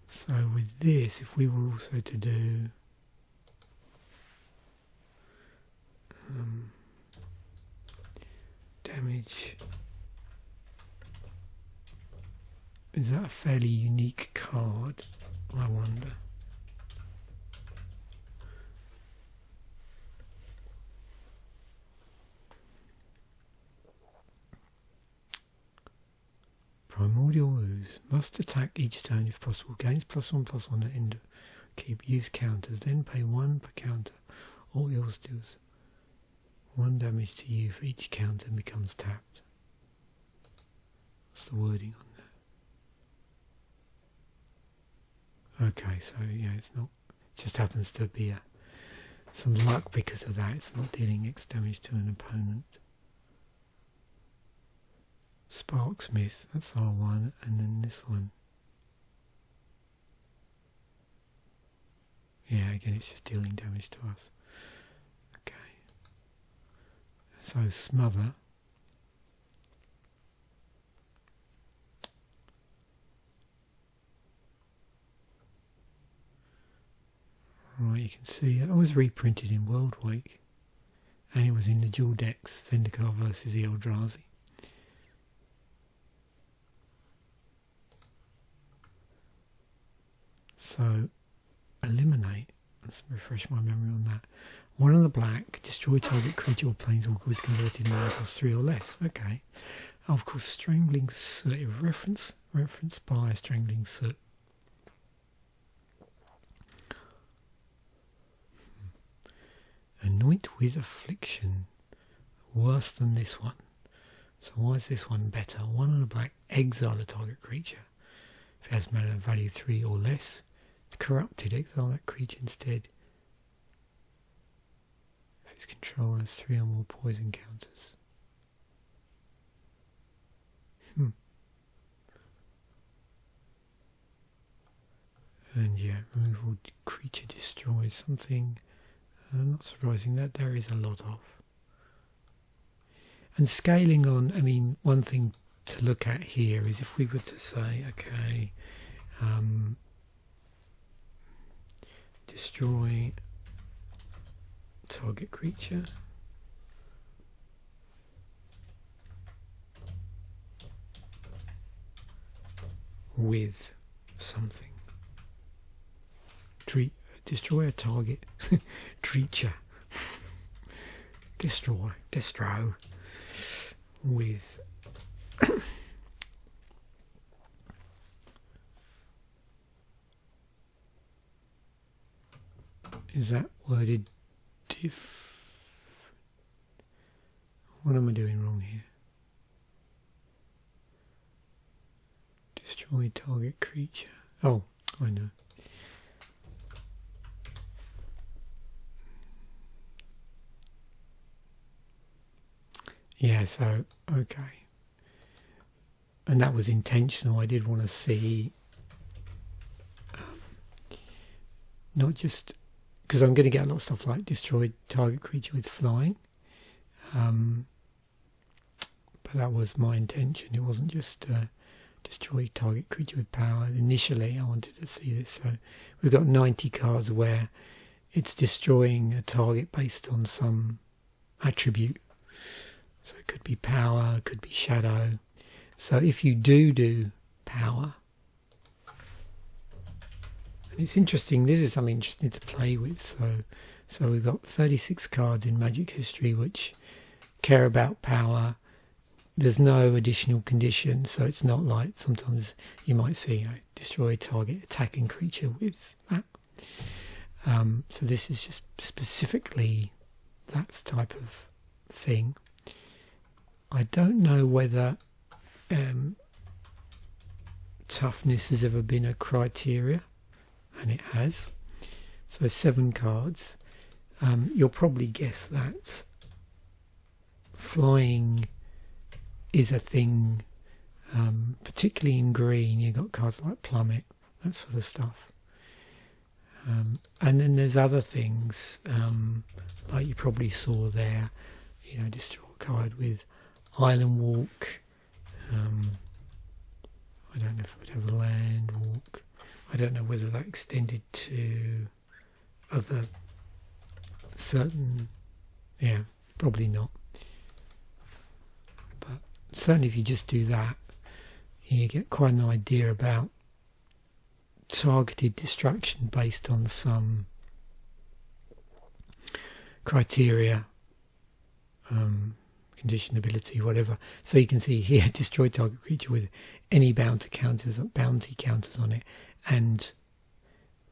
So with this, if we were also to do damage, is that a fairly unique card? I wonder. Primordial Ooze. Must attack each turn if possible. Gains +1/+1 at end. Keep use counters. Then pay 1 per counter. All yours deals 1 damage to you for each counter becomes tapped. What's the wording on that? Okay, so yeah, it's not. It just happens to be some luck because of that. It's not dealing X damage to an opponent. Sparksmith, that's R1, and then this one. Yeah, again, it's just dealing damage to us. Okay. So Smother. Right, you can see it was reprinted in World Wake, and it was in the dual decks, Zendikar versus the Eldrazi. So, eliminate. Let's refresh my memory on that. 1 on the black, destroy target creature or planeswalker with converted mana cost 3 or less. Okay. Of course, Strangling Soot. Reference by Strangling Soot. Anoint with Affliction. Worse than this one. So why is this one better? 1 on the black, exile a target creature. If it has mana value 3 or less. Corrupted, exile that creature instead. If its control has 3 or more poison counters. And yeah, removal creature destroys something. Not surprising that there is a lot of. And scaling on, I mean, one thing to look at here is if we were to say, okay, destroy target creature. With something. Destroy a target creature. Destroy with is that worded what am I doing wrong here? Destroy target creature. Oh, I know. Yeah, so, okay. And that was intentional. I did want to see, not just, because I'm going to get a lot of stuff like destroy target creature with flying. But that was my intention. It wasn't just destroy target creature with power. Initially, I wanted to see this. So we've got 90 cards where it's destroying a target based on some attribute. So it could be power, it could be shadow. So if you do power, and it's interesting, this is something interesting to play with. So we've got 36 cards in Magic history which care about power. There's no additional condition, so it's not like sometimes you might see, destroy target attacking creature with that. So this is just specifically that type of thing. I don't know whether toughness has ever been a criteria, and it has. So 7 cards. You'll probably guess that flying is a thing, particularly in green. You've got cards like Plummet, that sort of stuff. And then there's other things, like you probably saw there, destroy a card with Island Walk. I don't know if it would have Land Walk. I don't know whether that extended to other certain... Yeah, probably not. But certainly if you just do that, you get quite an idea about targeted destruction based on some criteria, condition, ability, whatever. So you can see here, destroy target creature with any bounty counters on it, and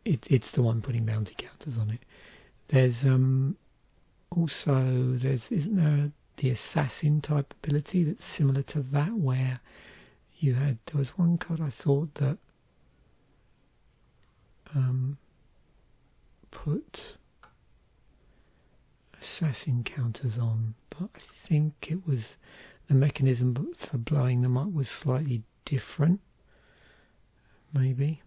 it's the one putting bounty counters on it. There's Also, isn't there the assassin type ability that's similar to that, where there was one card I thought that put assassin counters on, but I think it was the mechanism for blowing them up was slightly different, maybe.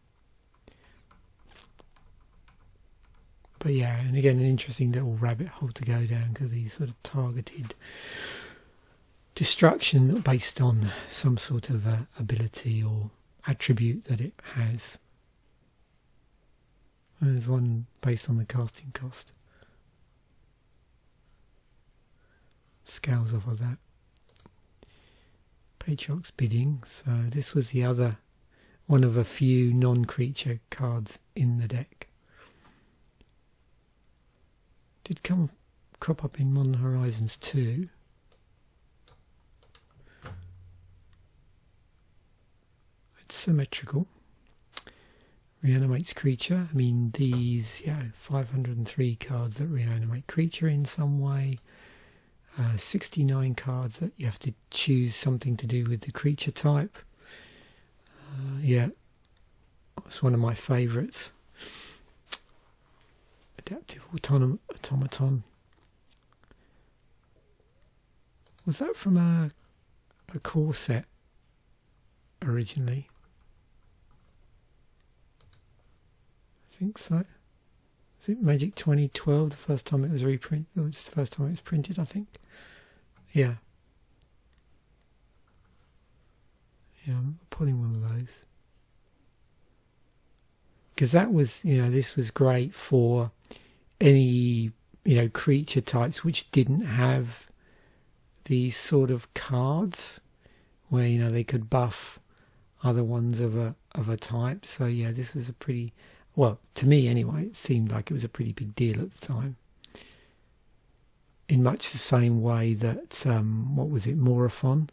But yeah, and again, an interesting little rabbit hole to go down, because these sort of targeted destruction based on some sort of ability or attribute that it has. And there's one based on the casting cost. Scales off of that. Patriarch's Bidding. So this was the other one of a few non-creature cards in the deck. Did crop up in Modern Horizons 2. It's symmetrical. Reanimates creature. I mean, these 503 cards that reanimate creature in some way. 69 cards that you have to choose something to do with the creature type. That's one of my favourites. Adaptive Automaton. Was that from a core set originally? I think so. Was it Magic 2012 the first time it was reprinted? It was the first time it was printed, I think. Yeah. Yeah, I'm pulling one of those. Because that was, this was great for any, creature types which didn't have these sort of cards where, they could buff other ones of a type. So yeah, this was a pretty, well, to me anyway, it seemed like it was a pretty big deal at the time. In much the same way that, what was it, Morathon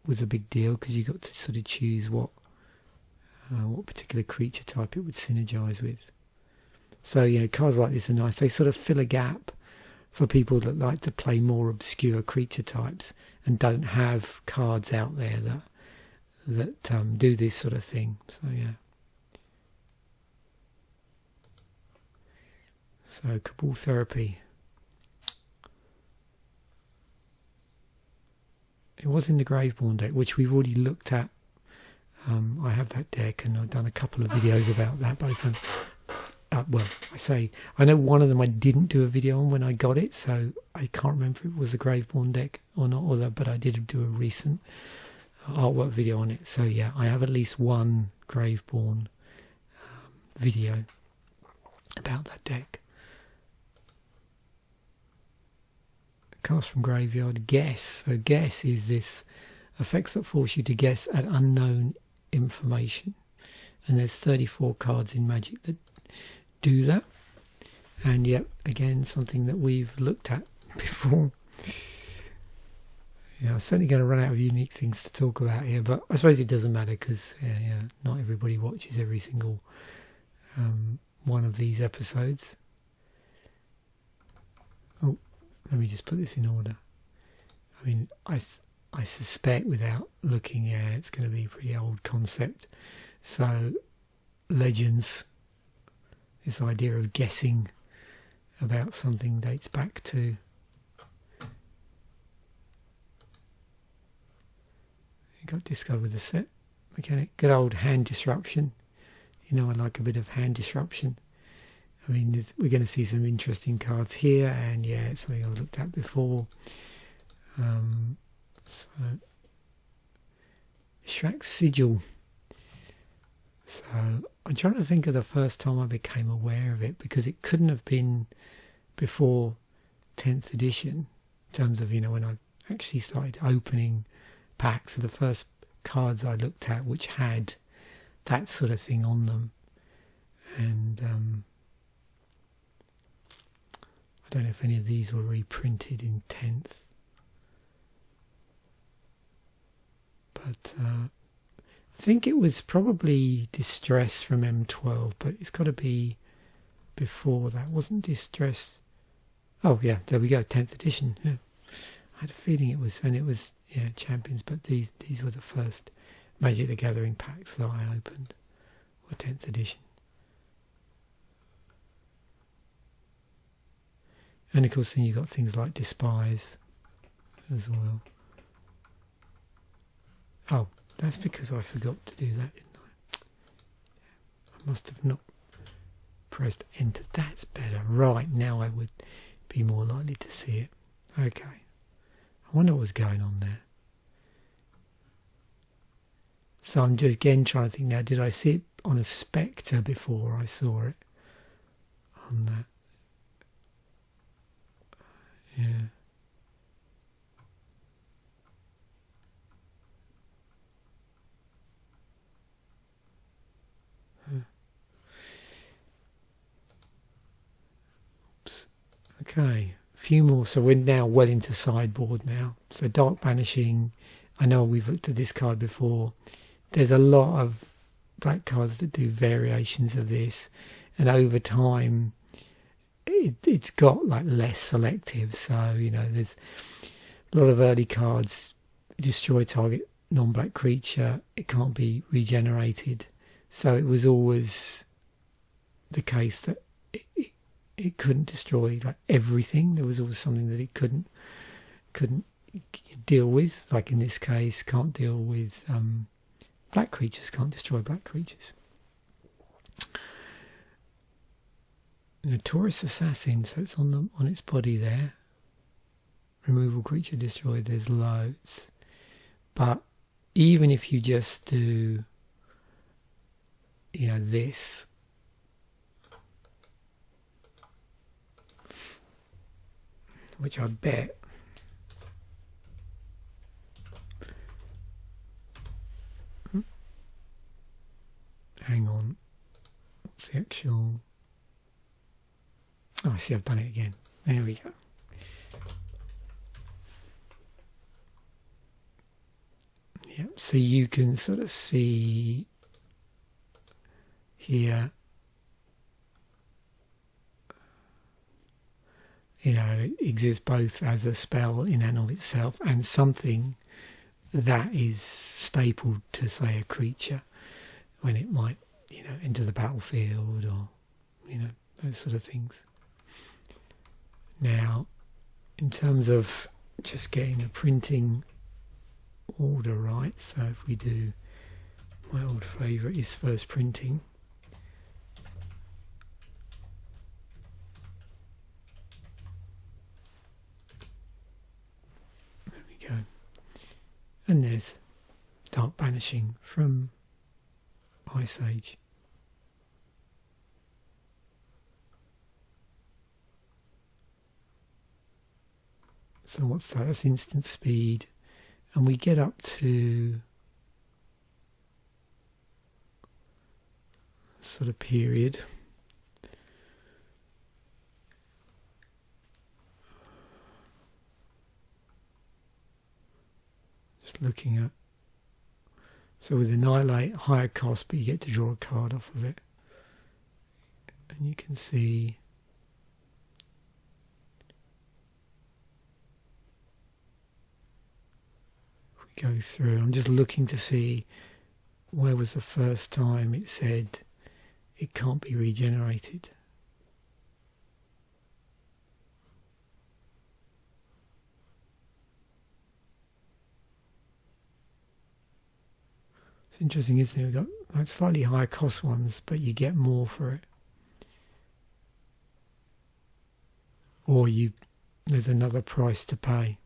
was a big deal, because you got to sort of choose what particular creature type it would synergize with. So, cards like this are nice. They sort of fill a gap for people that like to play more obscure creature types and don't have cards out there that do this sort of thing. So, yeah. So, Cabal Therapy. It was in the Graveborn deck, which we've already looked at. I have that deck, and I've done a couple of videos about that, both of them. I know one of them I didn't do a video on when I got it, so I can't remember if it was the Graveborn deck or not, but I did do a recent artwork video on it. So yeah, I have at least one Graveborn video about that deck. Cast from Graveyard, Guess. So Guess is this effects that force you to guess at unknown information. And there's 34 cards in Magic that do that. And yep, again, something that we've looked at before. I'm certainly going to run out of unique things to talk about here, but I suppose it doesn't matter, because not everybody watches every single one of these episodes. Oh, let me just put this in order. I mean, I suspect without looking, it's going to be a pretty old concept. So, Legends, this idea of guessing about something, dates back to got discovered the set mechanic. Good old hand disruption. I like a bit of hand disruption. I mean, we're going to see some interesting cards here, and it's something I've looked at before. So, Shrak's Sigil. So, I'm trying to think of the first time I became aware of it, because it couldn't have been before 10th edition, in terms of, when I actually started opening packs. So the first cards I looked at which had that sort of thing on them. And I don't know if any of these were reprinted in 10th. But I think it was probably Distress from M12, but it's got to be before that. Wasn't Distress Oh yeah, there we go, 10th edition. Yeah. I had a feeling it was, yeah, Champions, but these were the first Magic the Gathering packs that I opened, were 10th edition. And of course then you've got things like Despise as well. Oh, that's because I forgot to do that, didn't I? I must have not pressed enter. That's better. Right, now I would be more likely to see it. Okay. I wonder what was going on there. So I'm just again trying to think now, did I see it on a Spectre before I saw it on that? Yeah. Oops. Okay, a few more. So we're now well into sideboard now. So Dark Banishing, I know we've looked at this card before. There's a lot of black cards that do variations of this, and over time it's got like less selective. So, you know, there's a lot of early cards, destroy target non-black creature, it can't be regenerated. So it was always the case that it couldn't destroy like everything. There was always something that it couldn't deal with. Like in this case, can't deal with black creatures, can't destroy black creatures. Notorious Assassin, so it's on its body there. Removal creature destroyed, there's loads. But even if you just do, you know, this, which I bet hang on, what's the actual, oh, I see, I've done it again. There we go. Yep, so you can sort of see here, you know, it exists both as a spell in and of itself and something that is stapled to, say, a creature when it might, you know, enter the battlefield or, you know, those sort of things. Now, in terms of just getting a printing order right, so if we do, my old favourite is first printing. There we go. And there's Dark Banishing from Ice Age. So what's that? That's instant speed. And we get up to sort of period. Just looking at, so with Annihilate, higher cost, but you get to draw a card off of it. And you can see go through. I'm just looking to see where was the first time it said it can't be regenerated. It's interesting, isn't it? We've got like slightly higher cost ones, but you get more for it. Or there's another price to pay.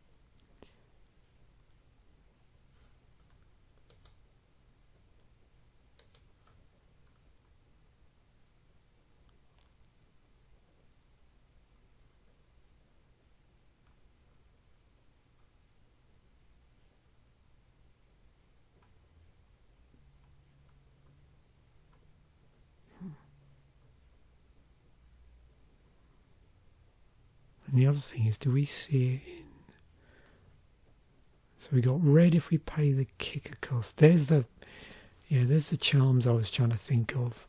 And the other thing is, do we see it in... So we got red if we pay the kicker cost. There's the charms I was trying to think of.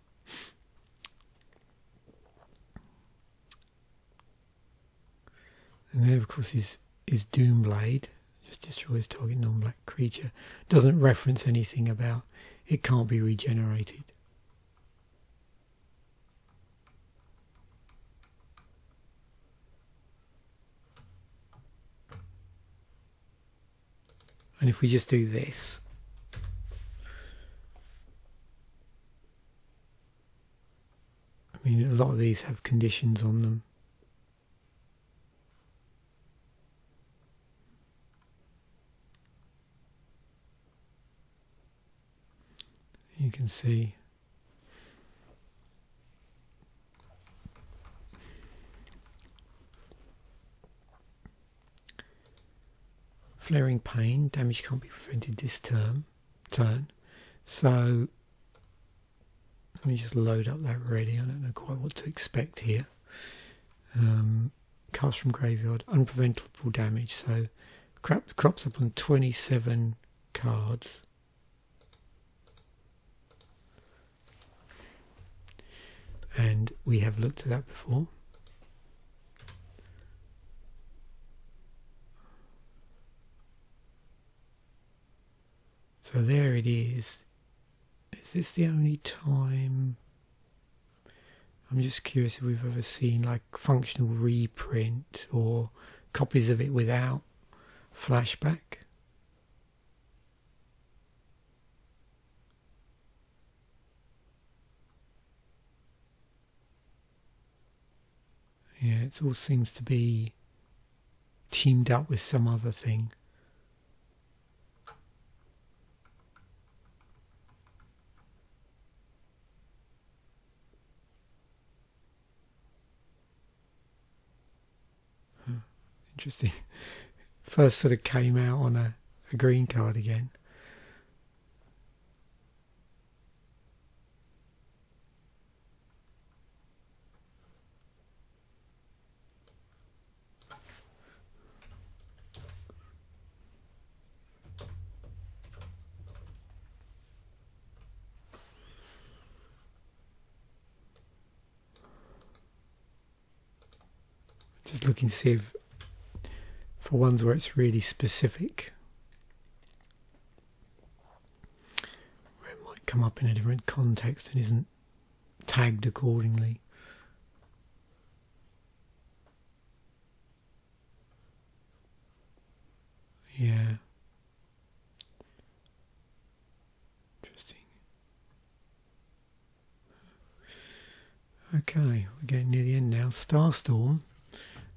And there, of course, is Doomblade. Just destroys target non-black creature. Doesn't reference anything about it can't be regenerated. And if we just do this, I mean, a lot of these have conditions on them. You can see Flaring Pain, damage can't be prevented this turn. So let me just load up that ready. I don't know quite what to expect here. Cast from graveyard, unpreventable damage. So crops up on 27 cards. And we have looked at that before. So there it is. Is this the only time? I'm just curious if we've ever seen like functional reprint or copies of it without flashback. Yeah, it all seems to be teamed up with some other thing. Interesting. First sort of came out on a green card again. Just looking to see if for ones where it's really specific, where it might come up in a different context and isn't tagged accordingly. Yeah. Interesting. Okay, we're getting near the end now. Starstorm.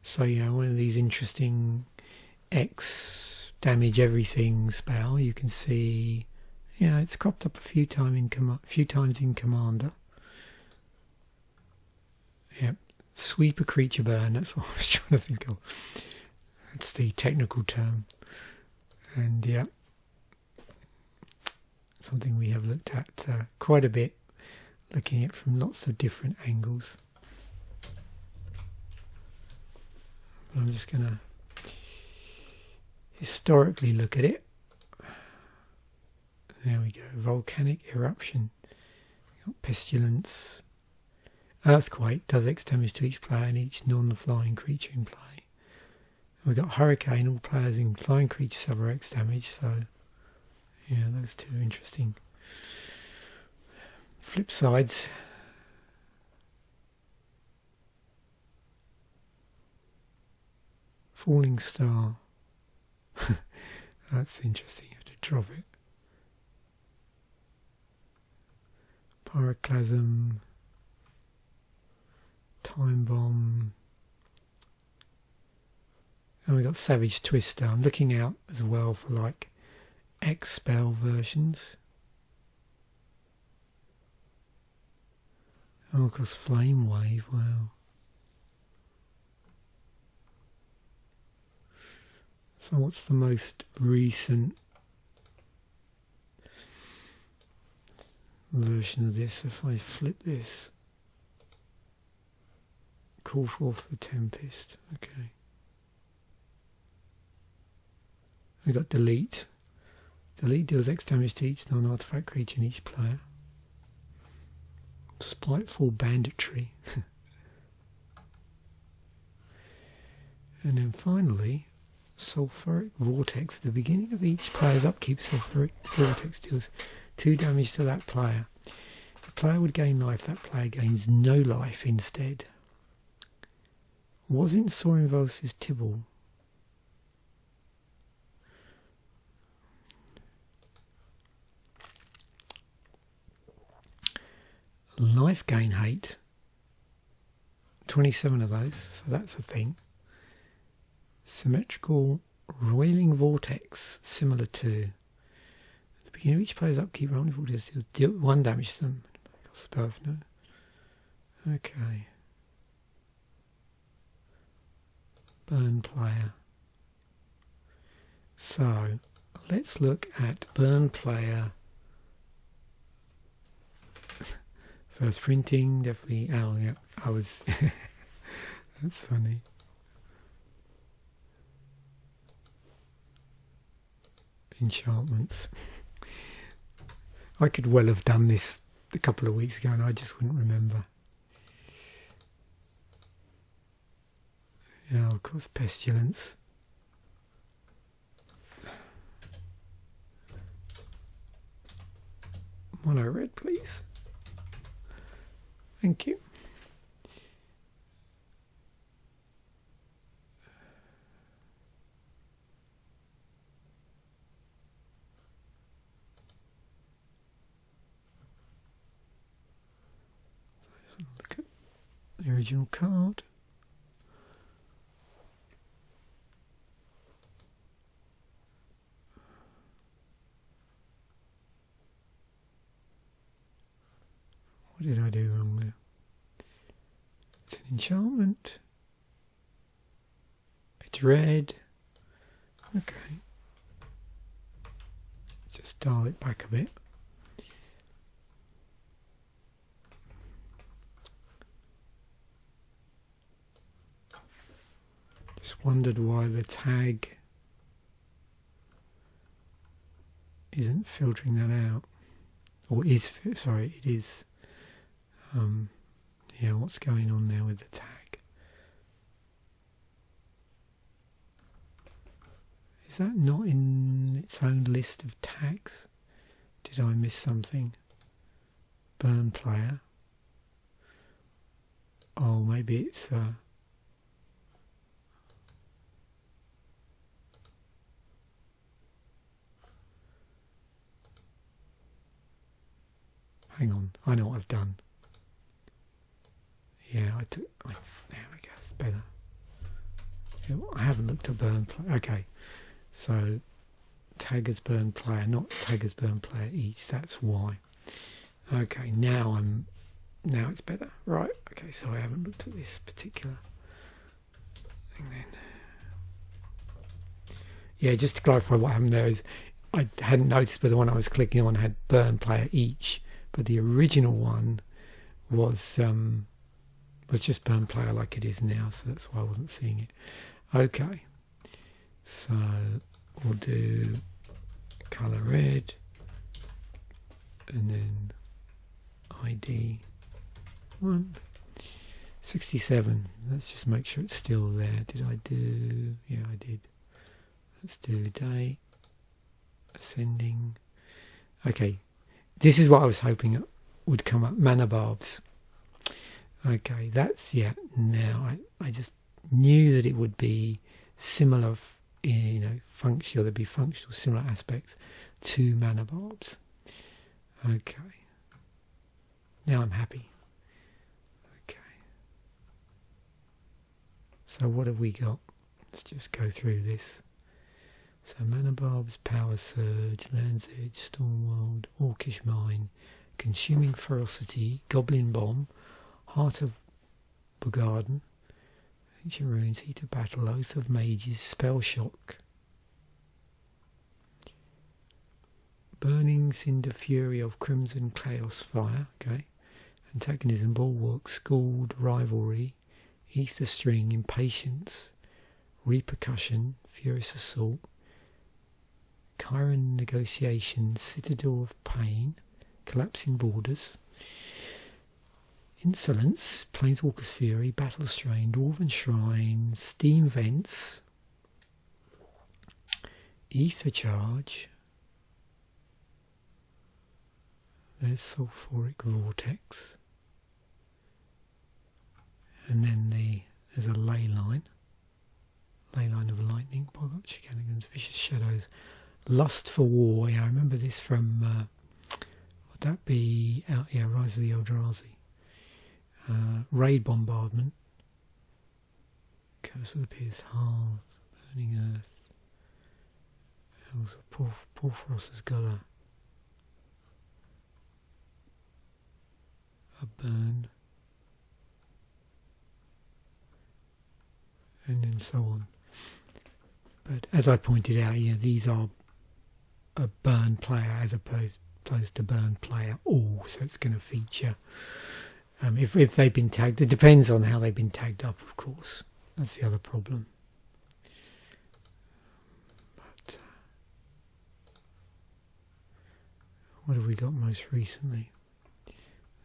So yeah, one of these interesting X damage everything spell. You can see, yeah, it's cropped up a few times in Commander. Yep, sweep a creature burn. That's what I was trying to think of. That's the technical term. And yeah, something we have looked at quite a bit, looking at it from lots of different angles. I'm just going to historically look at it. There we go. Volcanic eruption. Pestilence. Earthquake does X damage to each player and each non-flying creature in play. We've got Hurricane. All players in flying creatures suffer X damage. So, yeah, those two are interesting. Flip sides. Falling Star. That's interesting. You have to drop it. Pyroclasm. Time Bomb. And we got Savage Twister. I'm looking out as well for like X spell versions. Oh, of course, Flame Wave. Wow. So what's the most recent version of this? If I flip this, call forth the Tempest. Okay. We got Delete. Delete deals X damage to each non-artifact creature in each player. Spiteful Banditry. And then finally, Sulfuric Vortex. At the beginning of each player's upkeep, Sulfuric Vortex deals 2 damage to that player. If the player would gain life, that player gains no life instead. Wasn't Sorin Vols's Tibble? Life gain hate. 27 of those, so that's a thing. Symmetrical Roiling Vortex, similar to. At the beginning of each player's upkeep, Roiling Vortex deals 1 damage to them. Both, no? Okay. Burn player. So, let's look at burn player. First printing, definitely. Oh, yeah, I was. That's funny. Enchantments. I could well have done this a couple of weeks ago and I just wouldn't remember. Yeah, of course, Pestilence. Mono red, please. Thank you. Look at the original card. What did I do wrong there? It's an enchantment. It's red. Okay. Just dial it back a bit. Just wondered why the tag isn't filtering that out. Or is, sorry, it is. Yeah, what's going on there with the tag? Is that not in its own list of tags? Did I miss something? Burn player. Oh, maybe it's hang on, I know what I've done. Yeah, there we go, it's better. Yeah, I haven't looked at burn player. Okay, so tag as burn player, not tag as burn player each, that's why. Okay, now it's better. Right, okay, so I haven't looked at this particular thing then. Yeah, just to clarify what happened there is, I hadn't noticed, but the one I was clicking on had burn player each, but the original one was just burn player like it is now, so that's why I wasn't seeing it. Okay, so we'll do colour red and then ID 1 67. Let's just make sure it's still there. Did I do? Yeah, I did. Let's do day ascending. Okay, this is what I was hoping would come up. Mana barbs. Okay, that's, yeah, now I just knew that it would be similar, you know, functional, there'd be functional similar aspects to mana barbs. Okay, now I'm happy. Okay, so what have we got? Let's just go through this. So mana barbs, power surge, land's edge, storm world, orcish mine, consuming ferocity, goblin bomb, Heart of Bogarden, Ancient Ruins, Heat of Battle, Oath of Mages, Spell Shock, Burning Cinder Fury of Crimson Chaos Fire, okay, Antagonism, Bulwark, Scald, Rivalry, Ether String, Impatience, Repercussion, Furious Assault, Chiron Negotiation, Citadel of Pain, Collapsing Borders, Insolence, Planeswalker's Fury, Battle Strain, Dwarven Shrine, Steam Vents, Ether Charge, there's Sulfuric Vortex, and then there's a Leyline of Lightning, Boggart Shenanigans, Vicious Shadows, Lust for War. Yeah, I remember this from, would that be, Rise of the Eldrazi. Raid Bombardment, Curse of the Pierced Heart, Burning Earth. Paul Frost has got a burn, and then so on. But as I pointed out, these are a burn player as opposed to burn player all, so it's going to feature. If they've been tagged, it depends on how they've been tagged up, of course. That's the other problem. But what have we got most recently?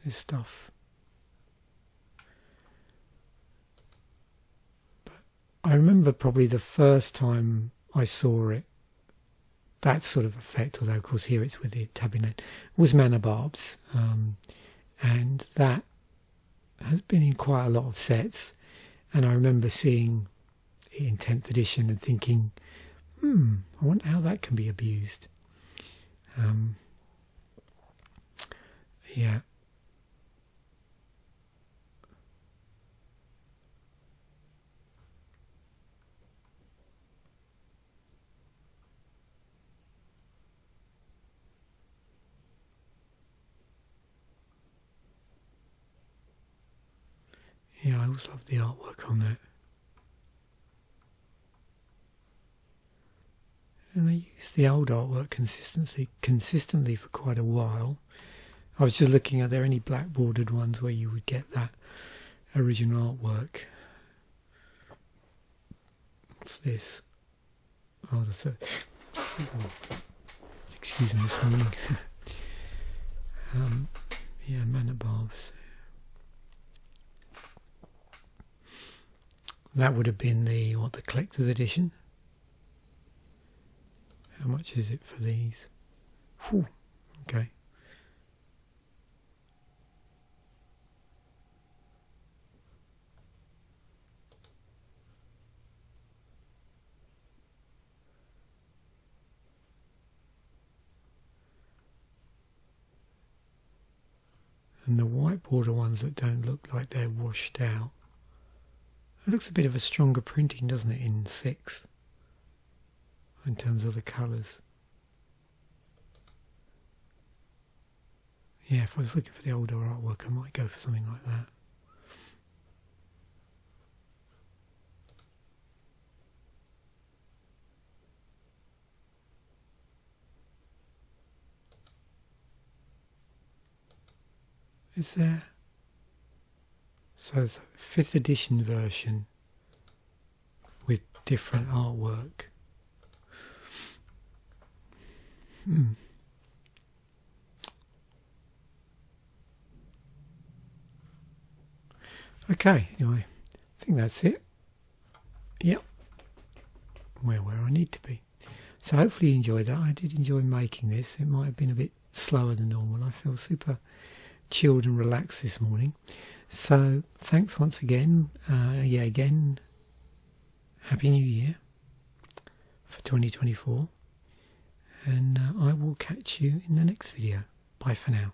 This stuff. But I remember probably the first time I saw it, that sort of effect, although of course here it's with the tabulate, was Mana Barbs. And that has been in quite a lot of sets, and I remember seeing it in 10th edition and thinking, I wonder how that can be abused. Yeah. Yeah, I always love the artwork on that. And they used the old artwork consistently for quite a while. I was just looking, are there any black bordered ones where you would get that original artwork? What's this? Oh, the third. Excuse me this morning. Yeah, Mana Barbs. That would have been the collector's edition. How much is it for these? Whew, okay. And the white border ones that don't look like they're washed out. It looks a bit of a stronger printing, doesn't it, in 6th, in terms of the colours. Yeah, if I was looking for the older artwork, I might go for something like that. Is there? So it's a 5th edition version with different artwork. Okay, anyway, I think that's it. Yep. Where I need to be. So hopefully you enjoyed that. I did enjoy making this. It might have been a bit slower than normal. I feel super chilled and relaxed this morning. So thanks once again. Again, Happy New Year for 2024. And I will catch you in the next video. Bye for now.